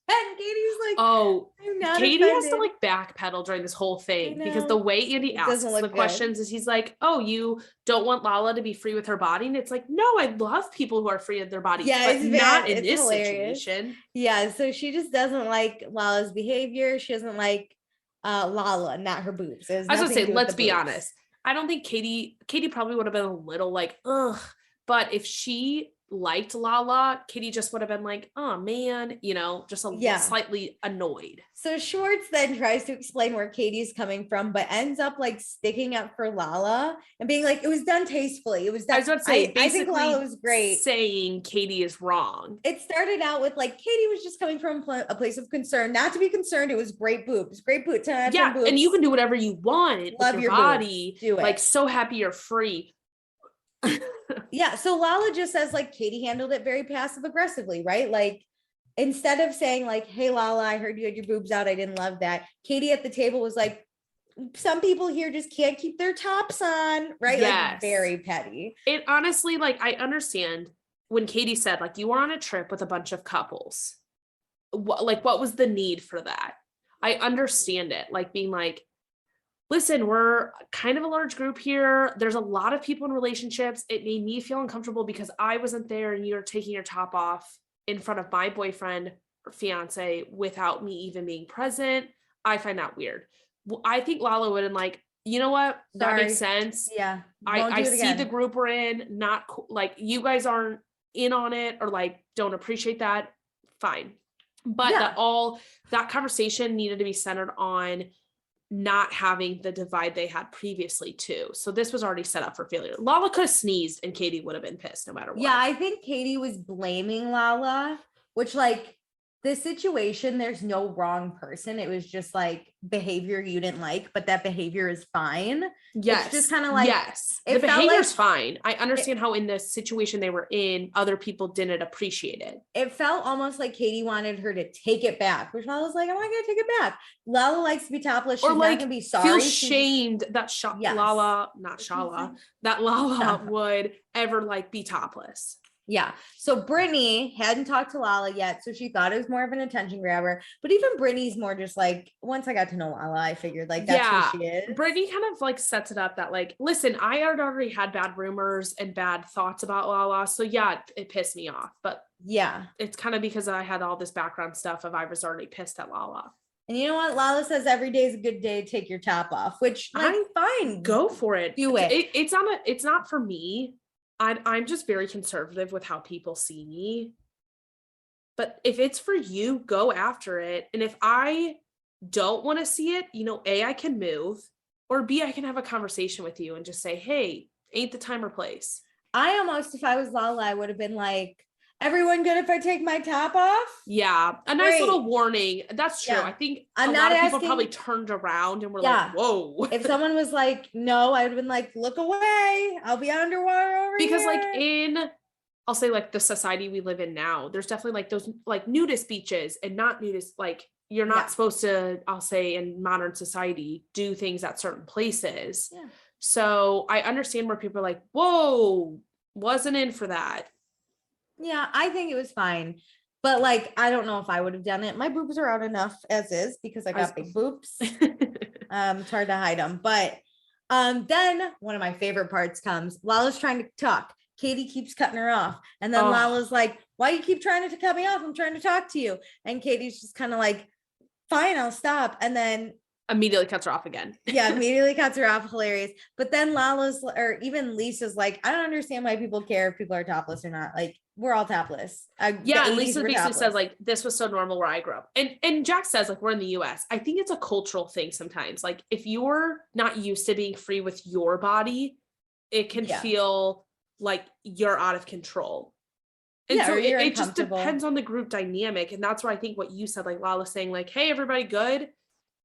S1: And Katie's like,
S2: oh,
S1: I'm not
S2: Katie
S1: offended.
S2: has to like backpedal during this whole thing because the way Andy asks the questions is he's like, oh, you don't want Lala to be free with her body? And it's like, no, I love people who are free of their body, but not in this situation.
S1: Yeah, so she just doesn't like Lala's behavior. She doesn't like Lala, not her boobs. I was
S2: gonna say, let's be honest. I don't think Katie probably would have been a little like, ugh, but if she liked Lala, Katie just would have been like, oh man, you know, just slightly annoyed.
S1: So Schwartz then tries to explain where Katie's coming from, but ends up like sticking up for Lala and being like, it was done tastefully. It was done.
S2: I was about to say,
S1: I think Lala was great.
S2: Saying Katie is wrong.
S1: It started out with like, Katie was just coming from a place of concern, not to be concerned. It was great boobs, great boobs.
S2: Yeah,
S1: boobs.
S2: And you can do whatever you want with your body.
S1: Boobs. Do it.
S2: Like, so happy you're free.
S1: Yeah, so Lala just says like Katie handled it very passive aggressively, right? Like instead of saying like, hey Lala, I heard you had your boobs out, I didn't love that. Katie at the table was like, some people here just can't keep their tops on, right?
S2: Yes.
S1: Like very petty.
S2: It honestly, like, I understand when Katie said like, you were on a trip with a bunch of couples. What was the need for that? I understand it, like being like, listen, we're kind of a large group here. There's a lot of people in relationships. It made me feel uncomfortable because I wasn't there and you're taking your top off in front of my boyfriend or fiance without me even being present. I find that weird. I think Lala would have been like, you know what? That makes sense.
S1: Yeah.
S2: I see the group we're in, not like you guys aren't in on it or like don't appreciate that. Fine. But that conversation needed to be centered on not having the divide they had previously too. So this was already set up for failure. Lala could have sneezed and Katie would have been pissed no matter what.
S1: Yeah, I think Katie was blaming Lala, which like this situation, there's no wrong person. It was just like behavior you didn't like, but that behavior is fine.
S2: Yes.
S1: It's just kind of like,
S2: yes, the behavior's fine. I understand how in the situation they were in, other people didn't appreciate it.
S1: It felt almost like Katie wanted her to take it back, which Lala's like, I'm not going to take it back. Lala likes to be topless. She's like, not going to be sorry.
S2: Feel shamed that Lala would ever like be topless.
S1: Yeah. So Brittany hadn't talked to Lala yet, so she thought it was more of an attention grabber. But even Brittany's more just like, once I got to know Lala, I figured like that's who she is.
S2: Brittany kind of like sets it up that like, listen, I had already had bad rumors and bad thoughts about Lala. So yeah, it pissed me off. But yeah, it's kind of because I had all this background stuff of I was already pissed at Lala.
S1: And you know what? Lala says every day is a good day to take your top off, which like, I'm fine.
S2: Go for it.
S1: Do it.
S2: It's not for me. I'm just very conservative with how people see me. But if it's for you, go after it. And if I don't want to see it, you know, A, I can move, or B, I can have a conversation with you and just say, hey, ain't the time or place.
S1: I almost, if I was Lala, I would have been like, everyone good if I take my top off?
S2: Yeah. A nice little warning. That's true. Yeah. I think a lot of people probably turned around and were like, whoa.
S1: If someone was like, no, I would have been like, look away. I'll be underwater over
S2: because
S1: here.
S2: Like I'll say like the society we live in now, there's definitely like those like nudist beaches and not nudist, like you're not supposed to, I'll say in modern society, do things at certain places. Yeah. So I understand where people are like, whoa, wasn't in for that.
S1: Yeah, I think it was fine. But like, I don't know if I would have done it. My boobs are out enough as is because I got big boobs. It's hard to hide them. But then one of my favorite parts comes. Lala's trying to talk. Katie keeps cutting her off. And then Lala's like, why you keep trying to cut me off? I'm trying to talk to you. And Katie's just kind of like, fine, I'll stop. And then
S2: immediately cuts her off again.
S1: Yeah, immediately cuts her off. Hilarious. But then Lala's, or even Lisa's like, I don't understand why people care if people are topless or not. Like, we're all topless.
S2: Yeah, Lisa basically says like, this was so normal where I grew up. And Jack says like, we're in the US. I think it's a cultural thing sometimes. Like if you're not used to being free with your body, it can feel like you're out of control. And so it just depends on the group dynamic. And that's where I think what you said, like Lala saying like, hey, everybody good,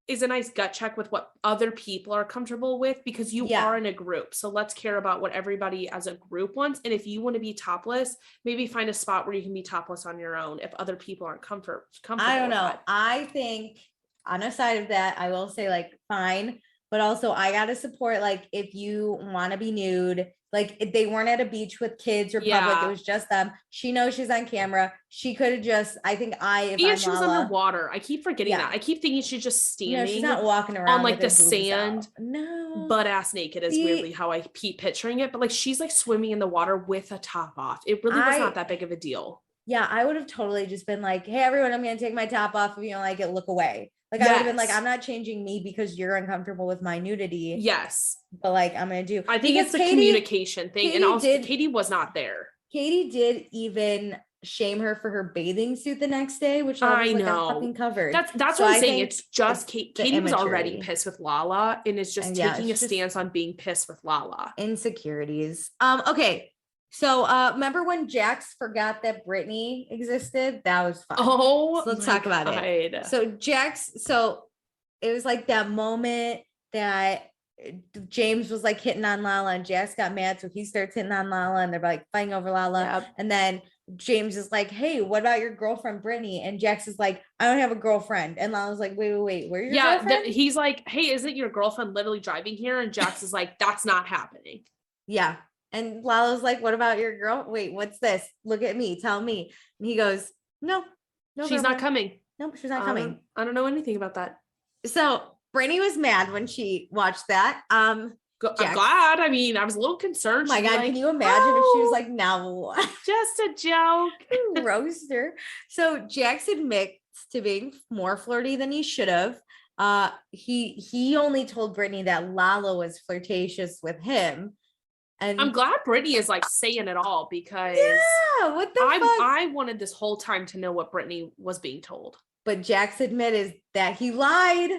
S2: is a nice gut check with what other people are comfortable with, because you are in a group. So let's care about what everybody as a group wants. And if you want to be topless, maybe find a spot where you can be topless on your own if other people aren't comfortable.
S1: I don't know. I think on a side of that, I will say like, fine. But also I got to support, like, if you want to be nude, Like they weren't at a beach with kids or public. It was just them. She knows she's on camera. She could have just, I think
S2: she was underwater. I keep forgetting that. I keep thinking she's just standing.
S1: No, she's not walking around
S2: on like the sand.
S1: No.
S2: Butt ass naked is weirdly how I keep picturing it. But like she's like swimming in the water with a top off. It really was not that big of a deal.
S1: Yeah, I would have totally just been like, hey, everyone, I'm going to take my top off. If you don't like it, look away. Like, I would have been like, I'm not changing me because you're uncomfortable with my nudity.
S2: Yes.
S1: But like, I'm going to do.
S2: I think it's the communication thing. And also, Katie was not there.
S1: Katie did even shame her for her bathing suit the next day, which I was like, I'm fucking covered.
S2: That's so what I'm saying. It's just Katie was already pissed with Lala and is just taking a stance on being pissed with Lala.
S1: Insecurities. Okay. So remember when Jax forgot that Brittany existed? That was fun. So let's talk about it. So it was like that moment that James was like hitting on Lala and Jax got mad. So he starts hitting on Lala and they're like fighting over Lala. Yep. And then James is like, hey, what about your girlfriend, Brittany? And Jax is like, I don't have a girlfriend. And Lala's like, wait, where's your girlfriend?
S2: He's like, hey, isn't your girlfriend literally driving here? And Jax is like, that's not happening.
S1: Yeah. And Lala's like, what about your girl? Wait, what's this? Look at me. Tell me. And he goes, no,
S2: she's not coming.
S1: Nope, she's not coming.
S2: I don't know anything about that.
S1: So Brittany was mad when she watched that. I'm
S2: glad. I mean, I was a little concerned.
S1: Oh my God, can you imagine if she was like, no,
S2: just a joke.
S1: Roaster. So Jax admits to being more flirty than he should have. He only told Brittany that Lala was flirtatious with him. And
S2: I'm glad Brittany is like saying it all because
S1: what the fuck?
S2: I wanted this whole time to know what Brittany was being told.
S1: But Jax admitted that he lied.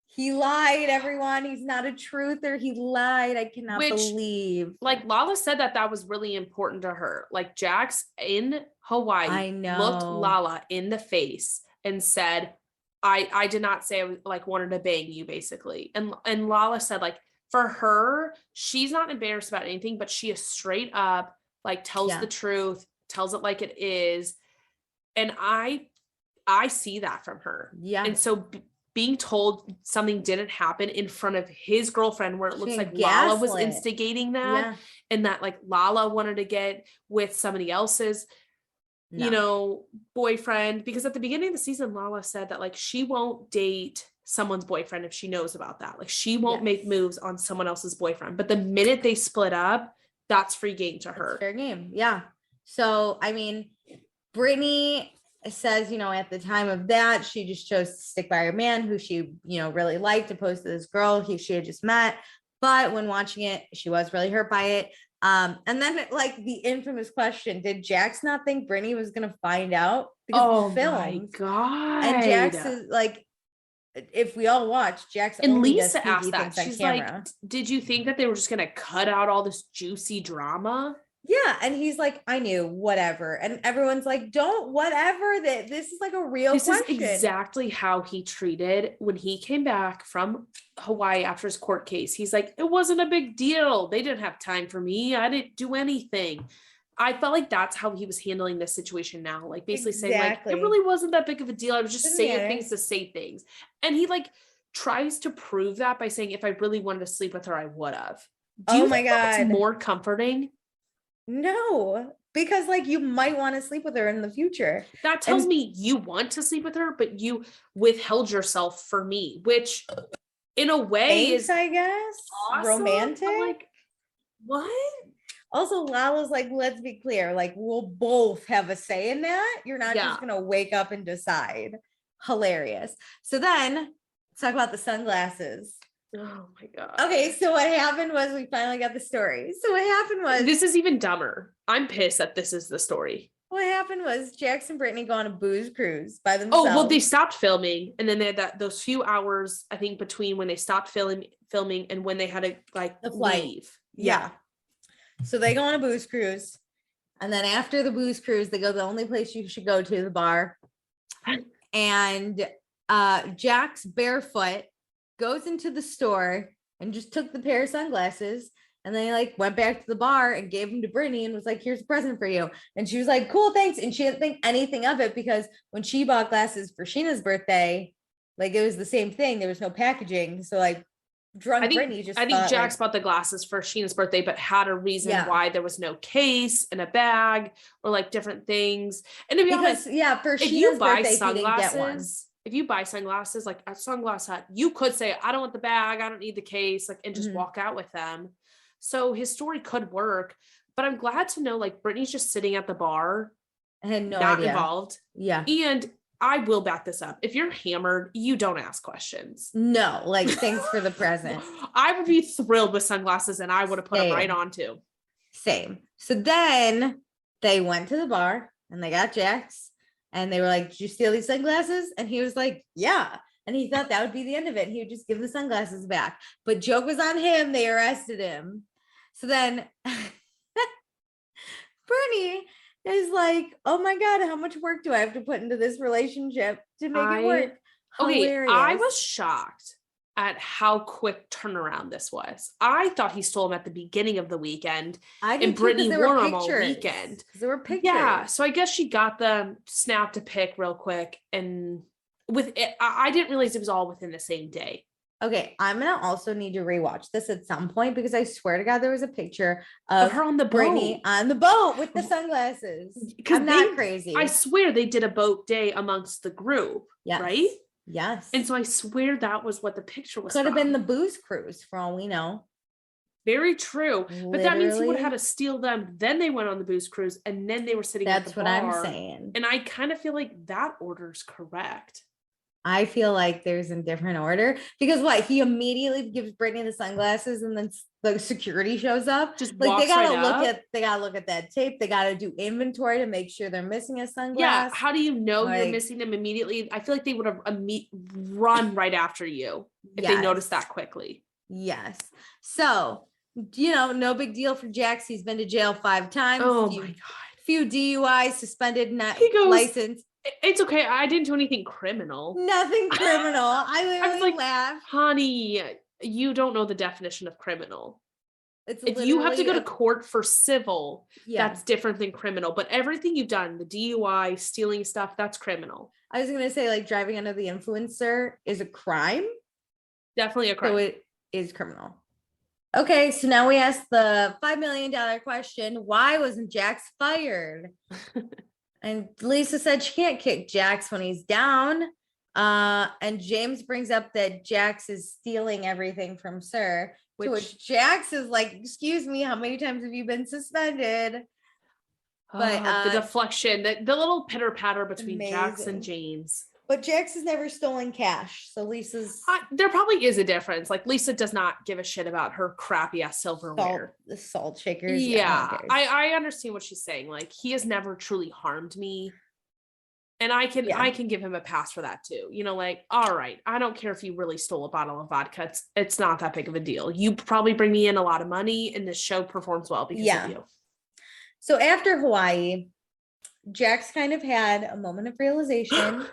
S1: He lied, everyone. He's not a truther. He lied. I cannot believe.
S2: Like Lala said that was really important to her. Like Jax in Hawaii looked Lala in the face and said, I did not say I like wanted to bang you, basically. And Lala said, like, for her, she's not embarrassed about anything, but she is straight up, like tells the truth, tells it like it is. And I see that from her. Yeah. And so being told something didn't happen in front of his girlfriend, where it looks like Lala was instigating that, and that like Lala wanted to get with somebody else's, you know, boyfriend, because at the beginning of the season, Lala said that like she won't date someone's boyfriend if she knows about that. Like she won't make moves on someone else's boyfriend. But the minute they split up, that's free game to her.
S1: It's fair game. Yeah. So, I mean, Brittany says, you know, at the time of that, she just chose to stick by her man who she, you know, really liked, opposed to this girl she had just met. But when watching it, she was really hurt by it. And then like the infamous question, did Jax not think Brittany was going to find out? Because
S2: my God.
S1: And Jax is like, if we all watch, Jax
S2: and Lisa asked that. She's like, did you think that they were just going to cut out all this juicy drama?
S1: Yeah. And he's like, I knew, whatever. And everyone's like, don't, whatever, that this is like a real question.
S2: This is exactly how he treated when he came back from Hawaii after his court case. He's like, it wasn't a big deal. They didn't have time for me. I didn't do anything. I felt like that's how he was handling this situation now. Like basically saying like, it really wasn't that big of a deal. I was just saying things to say things. And he like tries to prove that by saying, if I really wanted to sleep with her, I would have. Do you think that's more comforting?
S1: No, because like you might want to sleep with her in the future.
S2: That tells me you want to sleep with her, but you withheld yourself for me, which in a way is,
S1: I guess, awesome, romantic.
S2: Like, what?
S1: Also, Lala's like, let's be clear, like we'll both have a say in that. You're not just gonna wake up and decide. Hilarious. So then let's talk about the sunglasses.
S2: Oh my God.
S1: Okay, so what happened was we finally got the story. So what happened was,
S2: this is even dumber. I'm pissed that this is the story.
S1: What happened was Jax and Brittany go on a booze cruise by themselves.
S2: Oh, well, they stopped filming, and then they had those few hours, I think, between when they stopped filming and when they had to like leave.
S1: Yeah. So they go on a booze cruise, and then after the booze cruise, they go the only place you should go to, the bar. And Jax barefoot goes into the store and just took the pair of sunglasses, and then he like went back to the bar and gave them to Brittany and was like, here's a present for you. And she was like, cool, thanks. And she didn't think anything of it because when she bought glasses for Sheena's birthday, like it was the same thing. There was no packaging. So like drunk Brittany just
S2: I think
S1: thought,
S2: Jax bought the glasses for Sheena's birthday, but had a reason why there was no case in a bag or like different things. And to be honest,
S1: for
S2: if
S1: Sheena's
S2: you buy
S1: birthday, he didn't get one.
S2: if you buy sunglasses, like at Sunglass Hut, you could say, I don't want the bag, I don't need the case, like, and just walk out with them. So his story could work, but I'm glad to know like Brittany's just sitting at the bar.
S1: I had no
S2: not
S1: idea.
S2: Involved.
S1: Yeah.
S2: And I will back this up. If you're hammered, you don't ask questions.
S1: No, like thanks for the present.
S2: I would be thrilled with sunglasses and I would have put them right on too.
S1: Same. So then they went to the bar and they got Jax and they were like, did you steal these sunglasses? And he was like, yeah. And he thought that would be the end of it. He would just give the sunglasses back. But joke was on him. They arrested him. So then Brittany is like, oh my God, how much work do I have to put into this relationship to make it work? Hilarious.
S2: I was shocked at how quick turnaround this was. I thought he stole them at the beginning of the weekend. And Brittany wore them all weekend.
S1: There were pictures.
S2: Yeah. So I guess she got them, snapped a pic real quick. And with it, I didn't realize it was all within the same day.
S1: Okay, I'm gonna also need to rewatch this at some point because I swear to God there was a picture of
S2: her on the
S1: Brittany
S2: boat.
S1: on the boat with the sunglasses. I'm not crazy.
S2: I swear they did a boat day amongst the group, right?
S1: Yes.
S2: And so I swear that was what the picture was.
S1: Could have been the booze cruise for all we know.
S2: Very true. Literally. But that means he would have had to steal them. Then they went on the booze cruise and then they were sitting at the bar.
S1: That's what I'm saying.
S2: And I kind of feel like that order's correct.
S1: I feel like there's a different order because what he immediately gives Brittany the sunglasses and then the security shows up.
S2: Just
S1: like they gotta look at that tape. They gotta do inventory to make sure they're missing a sunglass.
S2: Yeah. How do you know you're missing them immediately? I feel like they would have run right after you if they noticed that quickly.
S1: Yes. So, no big deal for Jax. He's been to jail 5 times.
S2: Oh my God.
S1: Few DUIs, suspended license.
S2: It's okay. I didn't do anything criminal.
S1: Nothing criminal. I literally laughed.
S2: Honey, you don't know the definition of criminal.
S1: If
S2: you have to go to court for civil, that's different than criminal. But everything you've done, the DUI, stealing stuff, that's criminal.
S1: I was going to say like driving under the influencer is a crime.
S2: Definitely a crime.
S1: So it is criminal. Okay, so now we ask the $5 million question. Why wasn't Jax fired? And Lisa said she can't kick Jax when he's down. And James brings up that Jax is stealing everything from Sir, to which Jax is like, excuse me, how many times have you been suspended? But
S2: the deflection, the little pitter patter between
S1: amazing.
S2: Jax and James.
S1: But Jax has never stolen cash. So Lisa's
S2: there probably is a difference. Like Lisa does not give a shit about her crappy ass silverware.
S1: The salt shakers.
S2: Yeah. I understand what she's saying. Like he has never truly harmed me. And I can give him a pass for that too. Like, all right, I don't care if you really stole a bottle of vodka. It's not that big of a deal. You probably bring me in a lot of money and this show performs well because of you.
S1: So after Hawaii, Jax kind of had a moment of realization.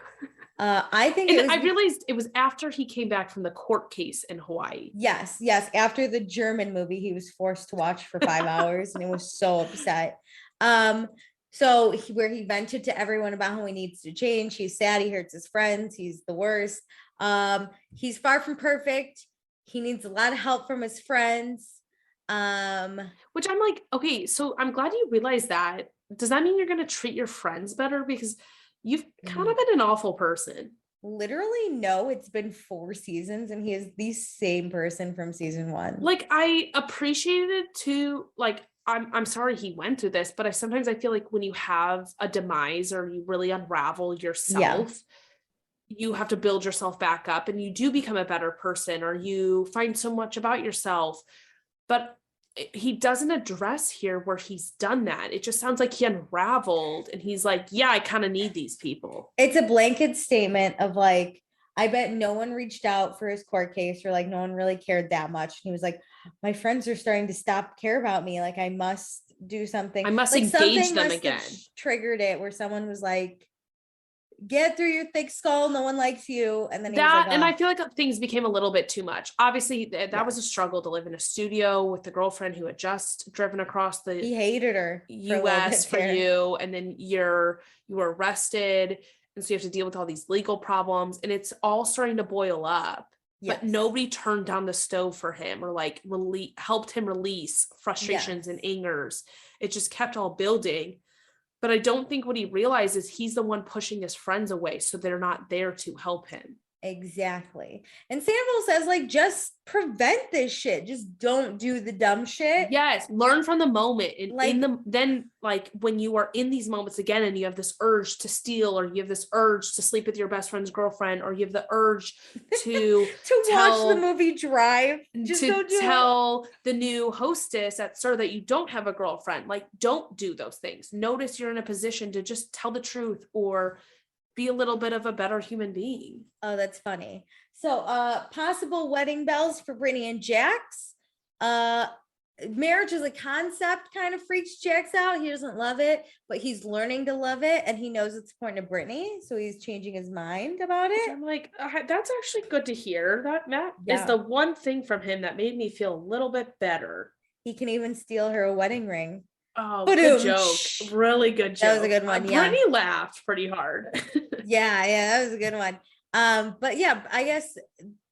S1: I
S2: realized it was after he came back from the court case in Hawaii.
S1: Yes. After the German movie, he was forced to watch for 5 hours and he was so upset. So where he vented to everyone about how he needs to change. He's sad. He hurts his friends. He's the worst. He's far from perfect. He needs a lot of help from his friends.
S2: Which I'm like, okay, so I'm glad you realized that. Does that mean you're going to treat your friends better? Because you've kind of been an awful person.
S1: Literally, no, it's been 4 seasons and he is the same person from season 1.
S2: Like I appreciated it too. Like I'm sorry he went through this, but sometimes I feel like when you have a demise or you really unravel yourself, you have to build yourself back up and you do become a better person or you find so much about yourself. But he doesn't address here where he's done that. It just sounds like he unraveled and he's like, yeah, I kind of need these people.
S1: It's a blanket statement of like, I bet no one reached out for his court case or like no one really cared that much. And he was like, my friends are starting to care about me. Like I must do something.
S2: I must
S1: like,
S2: engage them again.
S1: Triggered it where someone was like, get through your thick skull. No one likes you. And then he
S2: that, was like, and I feel like things became a little bit too much. Obviously that was a struggle to live in a studio with the girlfriend who had just driven across the
S1: he hated her
S2: US for you. And then you were arrested. And so you have to deal with all these legal problems and it's all starting to boil up. but nobody turned down the stove for him or like helped him release frustrations and angers. It just kept all building. But I don't think what he realizes, he's the one pushing his friends away, so they're not there to help him.
S1: Exactly. And Sandoval says, like, just prevent this shit. Just don't do the dumb shit.
S2: Yes. Learn from the moment. And
S1: like,
S2: then like when you are in these moments again and you have this urge to steal, or you have this urge to sleep with your best friend's girlfriend, or you have the urge to
S1: watch the movie Drive, just don't
S2: tell the new hostess at SUR that you don't have a girlfriend. Like, don't do those things. Notice you're in a position to just tell the truth or be a little bit of a better human being.
S1: Oh, that's funny. So possible wedding bells for Brittany and Jax. Marriage as a concept kind of freaks Jax out. He doesn't love it, but he's learning to love it, and he knows it's important to Brittany, so he's changing his mind about it.
S2: I'm like, that's actually good to hear. That is the one thing from him that made me feel a little bit better.
S1: He can even steal her a wedding ring.
S2: Oh, good joke. Really good joke.
S1: That was a good one.
S2: Brittany laughed pretty hard.
S1: yeah, that was a good one. But yeah, I guess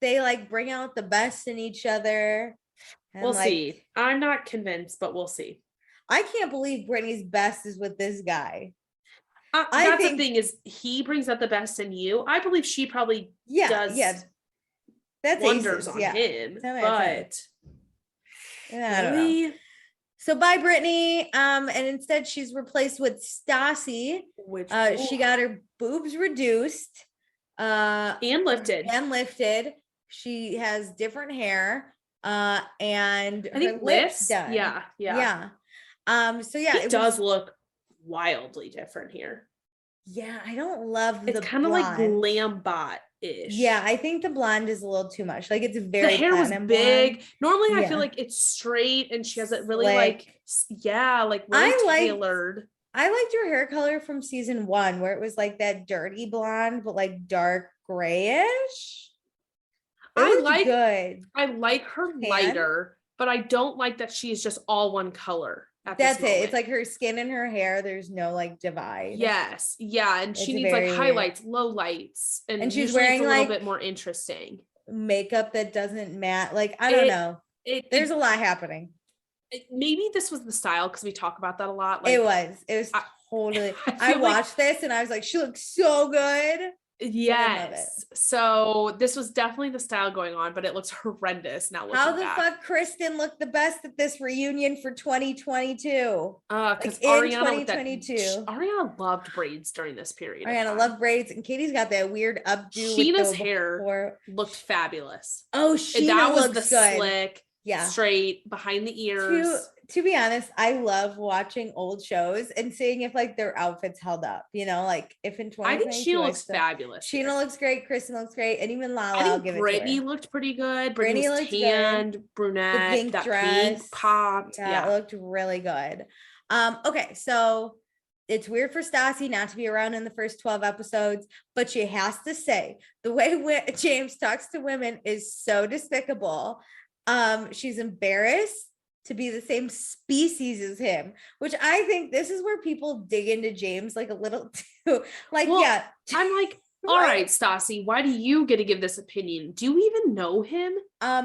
S1: they like bring out the best in each other.
S2: We'll see. I'm not convinced, but we'll see.
S1: I can't believe Brittany's best is with this guy.
S2: That's the thing, is he brings out the best in you. I believe she probably does
S1: that's
S2: wonders on him. But
S1: I don't know. So bye, Brittany. And instead she's replaced with Stassi, which she got her boobs reduced
S2: and lifted.
S1: She has different hair and
S2: I think
S1: lips done.
S2: Yeah.
S1: So yeah,
S2: it does look wildly different here.
S1: Yeah, I don't love
S2: it's kind of like glam bot-ish.
S1: Yeah, I think the blonde is a little too much. Like, it's very
S2: the hair was big blonde. Normally I feel like it's straight and she has it really really tailored.
S1: I liked your hair color from season 1 where it was like that dirty blonde but like dark grayish.
S2: I like her lighter, but I don't like that she's just all one color.
S1: That's it. It's like her skin and her hair. There's no like divide.
S2: Yes. Yeah. And she needs like highlights, low lights. And she's wearing a little bit more interesting
S1: makeup that doesn't matte. Like, I don't know. There's a lot happening.
S2: Maybe this was the style, because we talk about that a lot. Like,
S1: it was totally. I watched this and I was like, she looks so good.
S2: Yes. So this was definitely the style going on, but it looks horrendous now.
S1: How the fuck Kristen looked the best at this reunion for 2022?
S2: Because Ariana loved braids during this period.
S1: Ariana loved braids, and Katie's got that weird updo.
S2: Sheena's hair looked fabulous.
S1: Oh, Sheena looks good.
S2: Slick, straight behind the ears.
S1: To be honest, I love watching old shows and seeing if like their outfits held up, you know, like if in 2022
S2: I think Sheena looks fabulous.
S1: Sheena looks great, Kristen looks great, and even Lala.
S2: I think Brittany looked pretty good. Brittany was tanned, brunette, the pink dress, pink popped.
S1: Yeah, it looked really good. Okay, so it's weird for Stassi not to be around in the first 12 episodes, but she has to say the way James talks to women is so despicable. She's embarrassed to be the same species as him, which I think this is where people dig into James like a little too. Like,
S2: I'm like, all right, Stassi, why do you get to give this opinion? Do you even know him?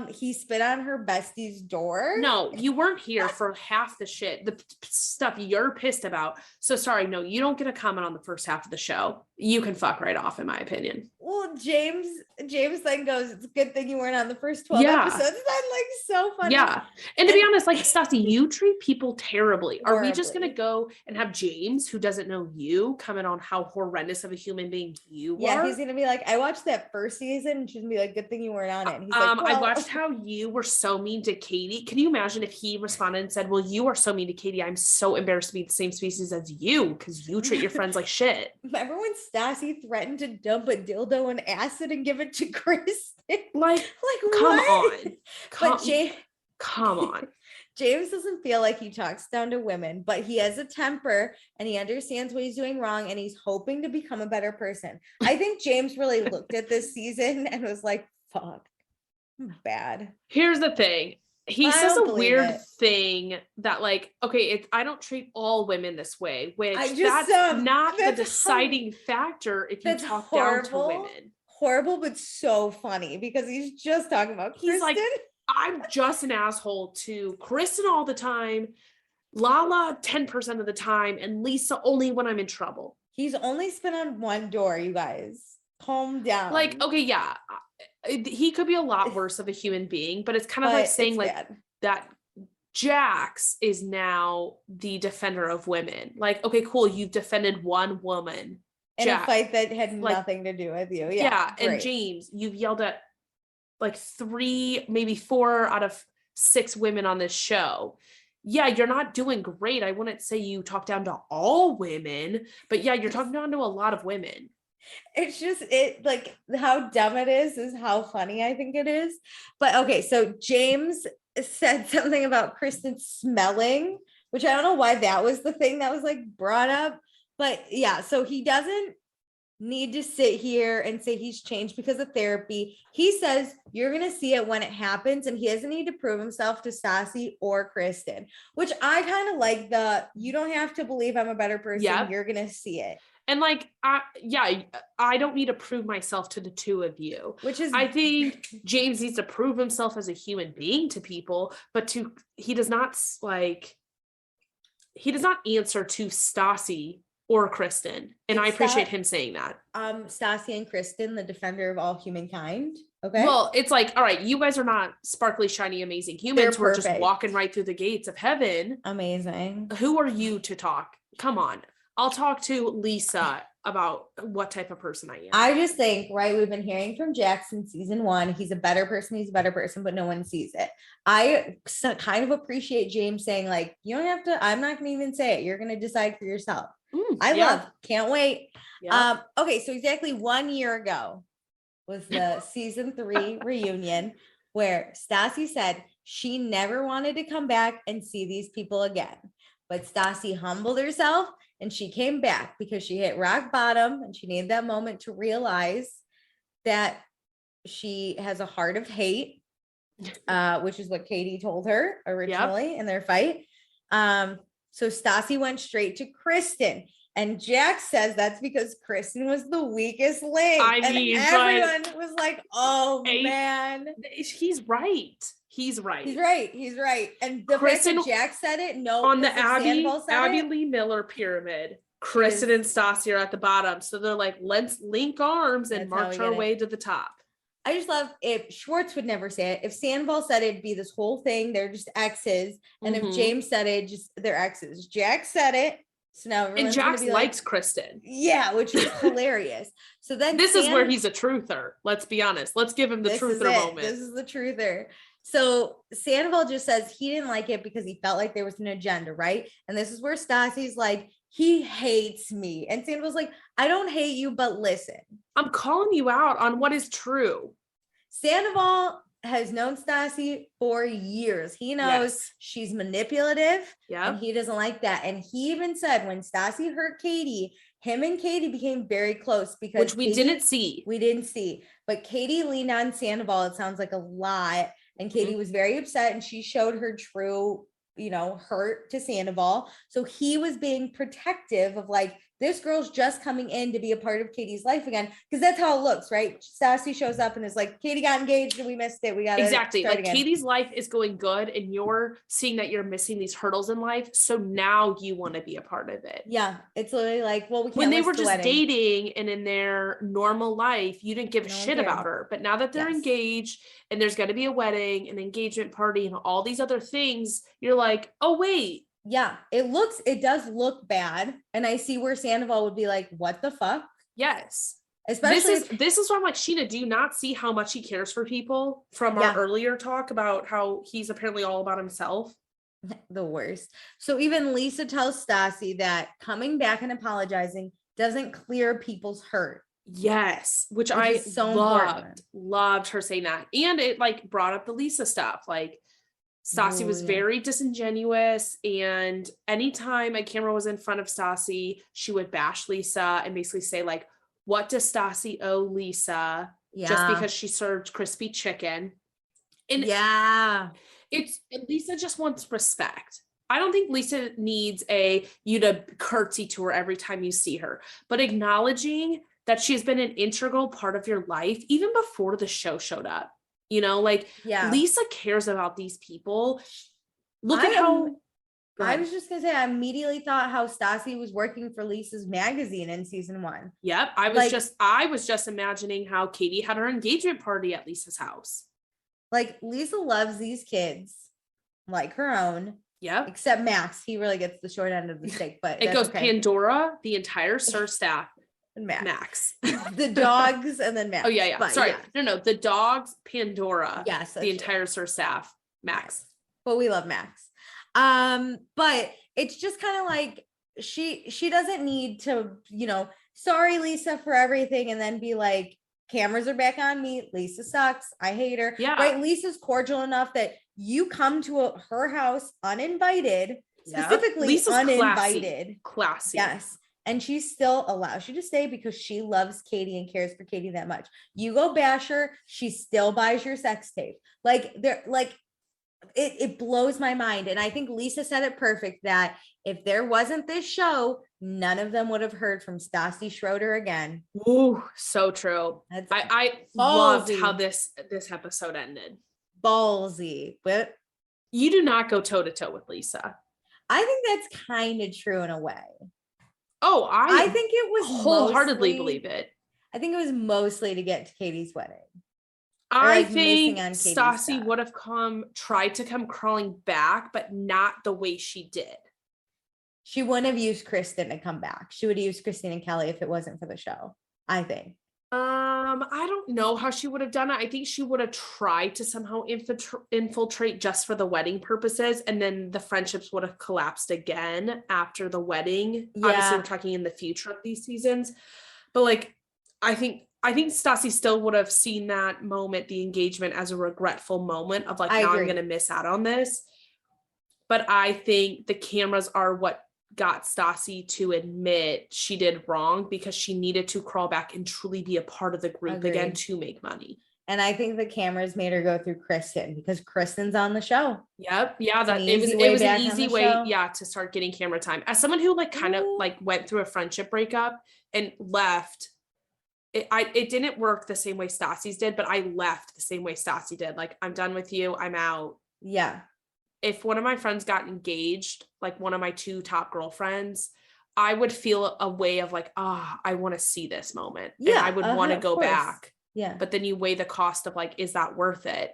S1: He spit on her bestie's door.
S2: No, you weren't here for half the shit, the stuff you're pissed about. So sorry, no, you don't get a comment on the first half of the show. You can fuck right off, in my opinion.
S1: Well, James then goes, it's a good thing you weren't on the first 12 episodes. That's like so funny.
S2: Yeah. And to be honest, like, Stassi, you treat people terribly. Are we just going to go and have James, who doesn't know you, comment on how horrendous of a human being you are?
S1: Yeah, he's going to be like, I watched that first season, and she's going to be like, good thing you weren't on it. And he's like, well,
S2: I watched how you were so mean to Katie. Can you imagine if he responded and said, well, you are so mean to Katie. I'm so embarrassed to be the same species as you because you treat your friends like shit.
S1: Remember when Stassi threatened to dump a dildo in acid and give it to Kristen?
S2: Like come on.
S1: James doesn't feel like he talks down to women, but he has a temper and he understands what he's doing wrong and he's hoping to become a better person. I think James really looked at this season and was like, fuck, I'm bad.
S2: Here's the thing. He says a weird thing that, like, okay, I don't treat all women this way, which that's not the deciding factor if you talk down to women.
S1: horrible, but so funny because he's just talking about Kristen.
S2: He's like, I'm just an asshole to Kristen all the time, Lala 10% of the time, and Lisa only when I'm in trouble.
S1: He's only spit on one door, you guys. Calm down.
S2: Like, okay, yeah, he could be a lot worse of a human being, but it's kind of like saying like
S1: bad.
S2: That Jax is now the defender of women. Like, okay, cool, you've defended one woman
S1: in a fight that had nothing to do with you.
S2: Yeah, and James, you've yelled at like 3, maybe 4 out of 6 women on this show. Yeah, you're not doing great. I wouldn't say you talk down to all women, but yeah, you're talking down to a lot of women.
S1: It's just like how dumb it is how funny I think it is. But okay, so James said something about Kristen smelling, which I don't know why that was the thing that was like brought up. But yeah, so he doesn't need to sit here and say he's changed because of therapy. He says you're going to see it when it happens, and he doesn't need to prove himself to Stassi or Kristen, which I kind of like you don't have to believe I'm a better person. Yep. You're going to see it.
S2: And like, I don't need to prove myself to the two of you, I think James needs to prove himself as a human being to people, but he does not answer to Stassi or Kristen. And I appreciate him saying that.
S1: Stassi and Kristen, the defender of all humankind. Okay.
S2: Well, it's like, all right, you guys are not sparkly, shiny, amazing humans. We're just walking right through the gates of heaven.
S1: Amazing.
S2: Who are you to talk? Come on. I'll talk to Lisa about what type of person I am.
S1: I just think, right, we've been hearing from Jackson season 1. He's a better person, but no one sees it. I kind of appreciate James saying like, you don't have to, I'm not going to even say it. You're going to decide for yourself. Can't wait. Yeah. Okay. So exactly 1 year ago was the season 3 reunion where Stassi said she never wanted to come back and see these people again. But Stassi humbled herself and she came back because she hit rock bottom and she needed that moment to realize that she has a heart of hate, which is what Katie told her originally in their fight. So Stassi went straight to Kristen, and Jack says that's because Kristen was the weakest link. Everyone was like, "Oh man,
S2: he's right. He's right.
S1: And the Kristen, fact that Jack said it,
S2: on the Abby Lee Miller pyramid, Kristen and Stassi are at the bottom. So they're like, let's link arms and march our way to the top.
S1: I just love if Schwartz would never say it. If Sandoval said it, it'd be this whole thing. They're just exes. And if James said it, just they're exes. Jack said it. So now
S2: and Jax likes Kristen.
S1: Yeah, which is hilarious. So then
S2: this is where he's a truther. Let's be honest. Let's give him the truther moment.
S1: This is the truther. So Sandoval just says he didn't like it because he felt like there was an agenda, right? And this is where Stassi's like, he hates me. And Sandoval's like, I don't hate you, but listen.
S2: I'm calling you out on what is true.
S1: Sandoval has known Stassi for years. He knows she's manipulative and he doesn't like that. And he even said when Stassi hurt Katie, him and Katie became very close because
S2: which we didn't see.
S1: We didn't see. But Katie leaned on Sandoval, it sounds like a lot. And Katie was very upset and she showed her true, hurt to Sandoval. So he was being protective of like, this girl's just coming in to be a part of Katie's life again. Because that's how it looks, right? Stassi shows up and is like, Katie got engaged and we missed it. We got
S2: exactly like again. Katie's life is going good and you're seeing that you're missing these hurdles in life. So now you want to be a part of it.
S1: Yeah. It's literally like, well, we can't
S2: when they were just dating and in their normal life, you didn't give a shit about her. But now that they're engaged and there's going to be a wedding, an engagement party and all these other things, you're like, oh, wait.
S1: Yeah, it does look bad. And I see where Sandoval would be like, what the fuck?
S2: Yes. Especially this is why I'm like, Sheena, do you not see how much he cares for people from our earlier talk about how he's apparently all about himself?
S1: The worst. So even Lisa tells Stassi that coming back and apologizing doesn't clear people's hurt.
S2: Yes, which I so loved her saying that. And it like brought up the Lisa stuff. Like Stassi was very disingenuous, and anytime a camera was in front of Stassi, she would bash Lisa and basically say like, what does Stassi owe Lisa just because she served crispy chicken? And Lisa just wants respect. I don't think Lisa needs you to curtsy to her every time you see her, but acknowledging that she's been an integral part of your life even before the show showed up. You know, like Lisa cares about these people. Look at how.
S1: I was just gonna say, I immediately thought how Stassi was working for Lisa's magazine in season 1.
S2: Yep. I was just imagining how Katie had her engagement party at Lisa's house.
S1: Like Lisa loves these kids like her own.
S2: Yep.
S1: Except Max. He really gets the short end of the stick, but
S2: it goes Pandora, the entire SUR staff,
S1: and
S2: Max.
S1: The dogs, and then Max.
S2: Oh, yeah.
S1: But,
S2: sorry. No, the dogs, Pandora.
S1: Yes.
S2: The entire SUR staff, Max.
S1: But we love Max. But it's just kind of like she doesn't need to, sorry Lisa for everything and then be like, cameras are back on me, Lisa sucks, I hate her.
S2: Yeah.
S1: Right. Lisa's cordial enough that you come to her house uninvited, specifically Lisa's uninvited.
S2: Classy.
S1: Yes. And she still allows you to stay because she loves Katie and cares for Katie that much. You go bash her, she still buys your sex tape. It blows my mind. And I think Lisa said it perfect that if there wasn't this show, none of them would have heard from Stassi Schroeder again.
S2: Ooh, so true. I loved how this episode ended.
S1: Ballsy. But
S2: you do not go toe to toe with Lisa.
S1: I think that's kind of true in a way.
S2: Oh,
S1: I think it was
S2: wholeheartedly believe it.
S1: I think it was mostly to get to Katie's wedding.
S2: I think Stassi would have tried to come crawling back, but not the way she did.
S1: She wouldn't have used Kristen to come back. She would have used Christine and Kelly if it wasn't for the show, I think.
S2: I don't know how she would have done it. I think she would have tried to somehow infiltrate just for the wedding purposes, and then the friendships would have collapsed again after the wedding. Yeah. Obviously, we're talking in the future of these seasons, but I think Stassi still would have seen that moment, the engagement, as a regretful moment of now I'm going to miss out on this. But I think the cameras are what got Stassi to admit she did wrong, because she needed to crawl back and truly be a part of the group again to make money. And I think the cameras made her go through Kristen because Kristen's on the show. Yep. Yeah. It was an easy way. Yeah. To start getting camera time. As someone who kind of went through a friendship breakup and left, it didn't work the same way Stassi's did, but I left the same way Stassi did. I'm done with you. I'm out. Yeah. If one of my friends got engaged, one of my 2 top girlfriends, I would feel a way of I want to see this moment. Yeah. And I would want to go back. Yeah. But then you weigh the cost of is that worth it?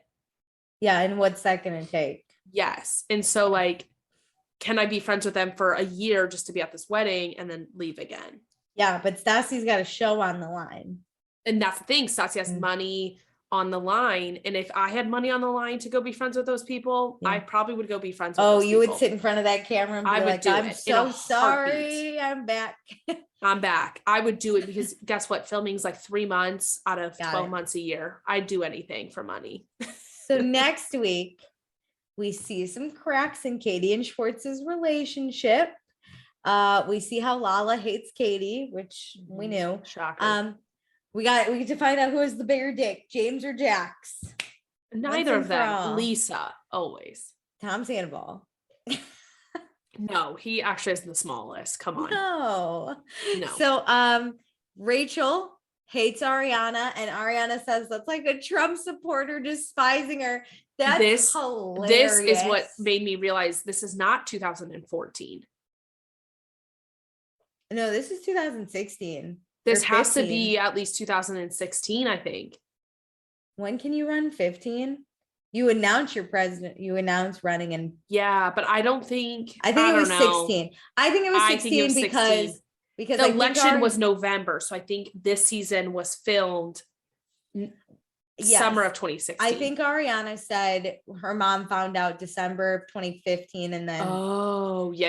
S2: Yeah. And what's that going to take? Yes. And so can I be friends with them for a year just to be at this wedding and then leave again? Yeah. But Stassi's got a show on the line. And that's the thing. Stassi has money on the line. And if I had money on the line to go be friends with those people, I probably would go be friends with those people. Would sit in front of that camera and be I'm so sorry. I'm back. I'm back. I would do it because guess what? Filming's 3 months out of 12 months a year. I'd do anything for money. So next week, we see some cracks in Katie and Schwartz's relationship. We see how Lala hates Katie, which we knew. Shocker. We get to find out who has the bigger dick, James or Jax. Neither of them. Lisa, always. Tom Sandoval. No, he actually is the smallest. Come on. No. So Rachel hates Ariana, and Ariana says that's like a Trump supporter despising her. That's hilarious. This is what made me realize this is not 2014. No, this is 2016. This has to be at least 2016, I think. When can you run 15? You announce your president, you announce running and yeah, but I don't think it was 16. I think it was 16 because the election was November. So I think this season was filmed summer of 2016. I think Ariana said her mom found out December of 2015 and then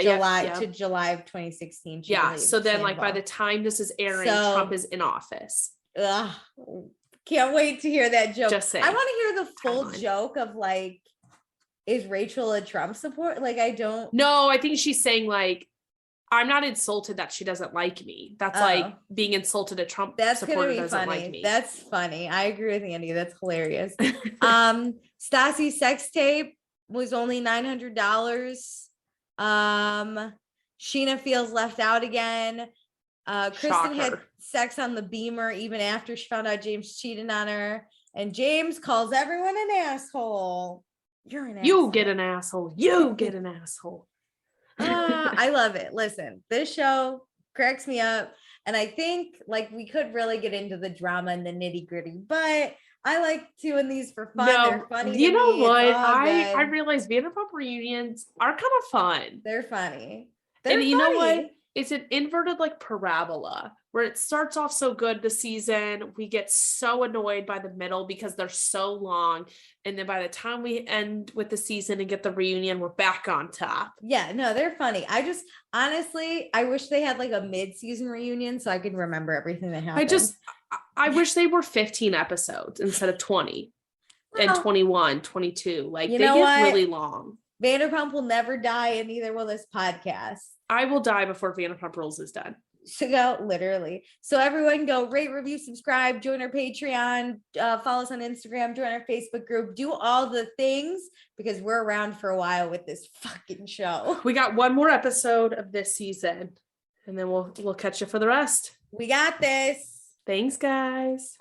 S2: July of 2016. So then by the time this is airing, Trump is in office. Can't wait to hear that joke. Just saying. I want to hear the full joke of is Rachel a Trump support? I don't. No, I think she's saying I'm not insulted that she doesn't like me. That's being insulted a Trump supporter doesn't like me. That's funny. I agree with Andy. That's hilarious. Stassi's sex tape was only $900. Sheena feels left out again.
S1: Kristen had
S2: Shocker.
S1: sex on the Beamer even after she found out James cheated on her. And James calls everyone an asshole. You're an asshole.
S2: You get an asshole. You get an asshole.
S1: I love it. Listen, this show cracks me up. And I think like we could really get into the drama and the nitty gritty, but I like doing these for fun.
S2: No,
S1: they're funny.
S2: you
S1: to
S2: know
S1: me.
S2: what?
S1: It's all
S2: I
S1: good.
S2: realize Vanderpump reunions are kind of fun.
S1: They're funny.
S2: And you know what? It's an inverted like parabola where it starts off so good the season. We get so annoyed by the middle because they're so long. And then by the time we end with the season and get the reunion, we're back on top.
S1: Yeah, no, they're funny. I just honestly, I wish they had like a mid-season reunion so I could remember everything that happened.
S2: I wish they were 15 episodes instead of 20 and 21, 22. Like they get really long.
S1: Vanderpump will never die, and neither will this podcast.
S2: I will die before Vanderpump Rules is done.
S1: So go literally. So everyone go rate, review, subscribe, join our Patreon, follow us on Instagram, join our Facebook group, do all the things because we're around for a while with this fucking show.
S2: We got one more episode of this season and then we'll catch you for the rest.
S1: We got this.
S2: Thanks, guys.